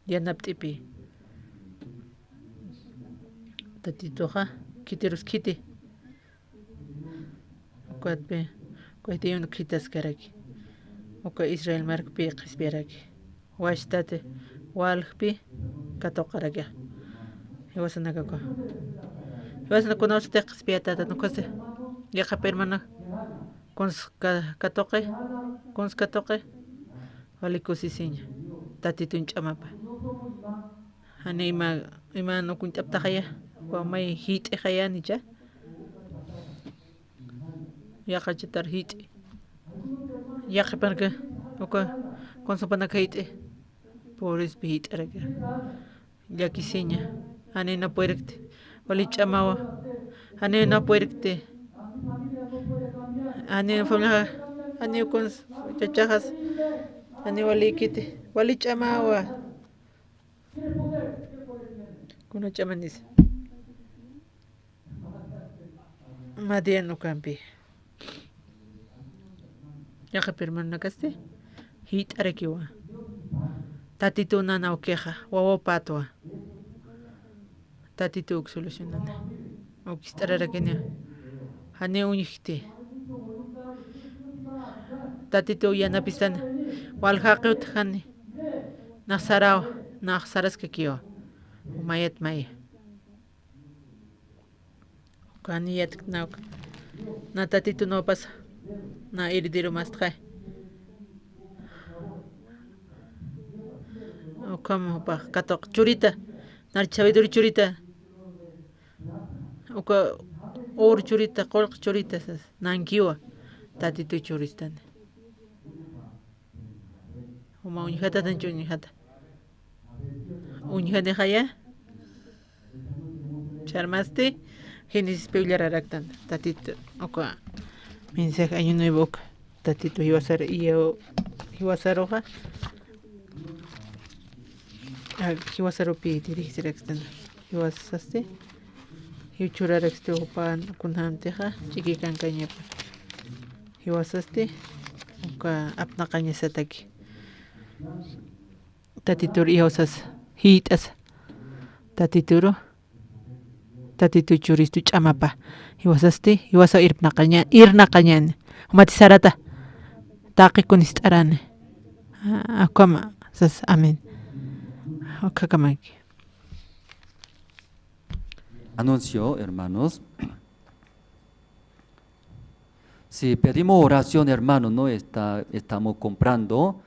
yanaptipi tatituja kitirus kiti ukatpe kuaytiyun kitas karaki uka Israel markpi qispiraki washtate walpi katoqaraki iwasanakako iwasanakunausate qispiatata nukase yaqa permana katoqe walikusiseña tatitun ch'amapa hani ima nukunch'aptajaya wamay hit'ijaya nicha yaqa chitar hit'i yaqipanaka uka konsopanaka hit'i pobrespi hit'araka llakiseña hani na puerkte wali ch'amawa hani na puerkte ani famlaja ani kons chachajas ani walikite wali ch'amawa kuna ch'amanis madiano campi yaqa permanakaste hit'arakiwa tatitu nana ukeja wawa patwa tatitu solucionana ukistararakenia hani uñikte tatitu yanapistana walhaqut hani nasaraw naqsaraska kiwa umayat maya kaniyat nawka na tatitu no pasa na iridiro mastray o como pa katok churita nar chavidur churita uka or churita qolq churita nankiwa tatitu churistana uma uñijata tanchu uñijane jaya charmaste genesis peulararaktan tatitu uka mensaje año nuevo tatitu hiwasaroja hiwasaropi dirigirakstan hiwasaste hichurarakste upan kunhamteja chikikankañapa hiwasaste uka apnaqañasataki tatitur hiwasas hitas tatituro tatitu churistu chamapa iwasasti iwasa irna kañan matisarata taqi kunistarane akama sas amen okakamaki. Anuncio, hermanos. Si pedimos oración, hermano, no estamos comprando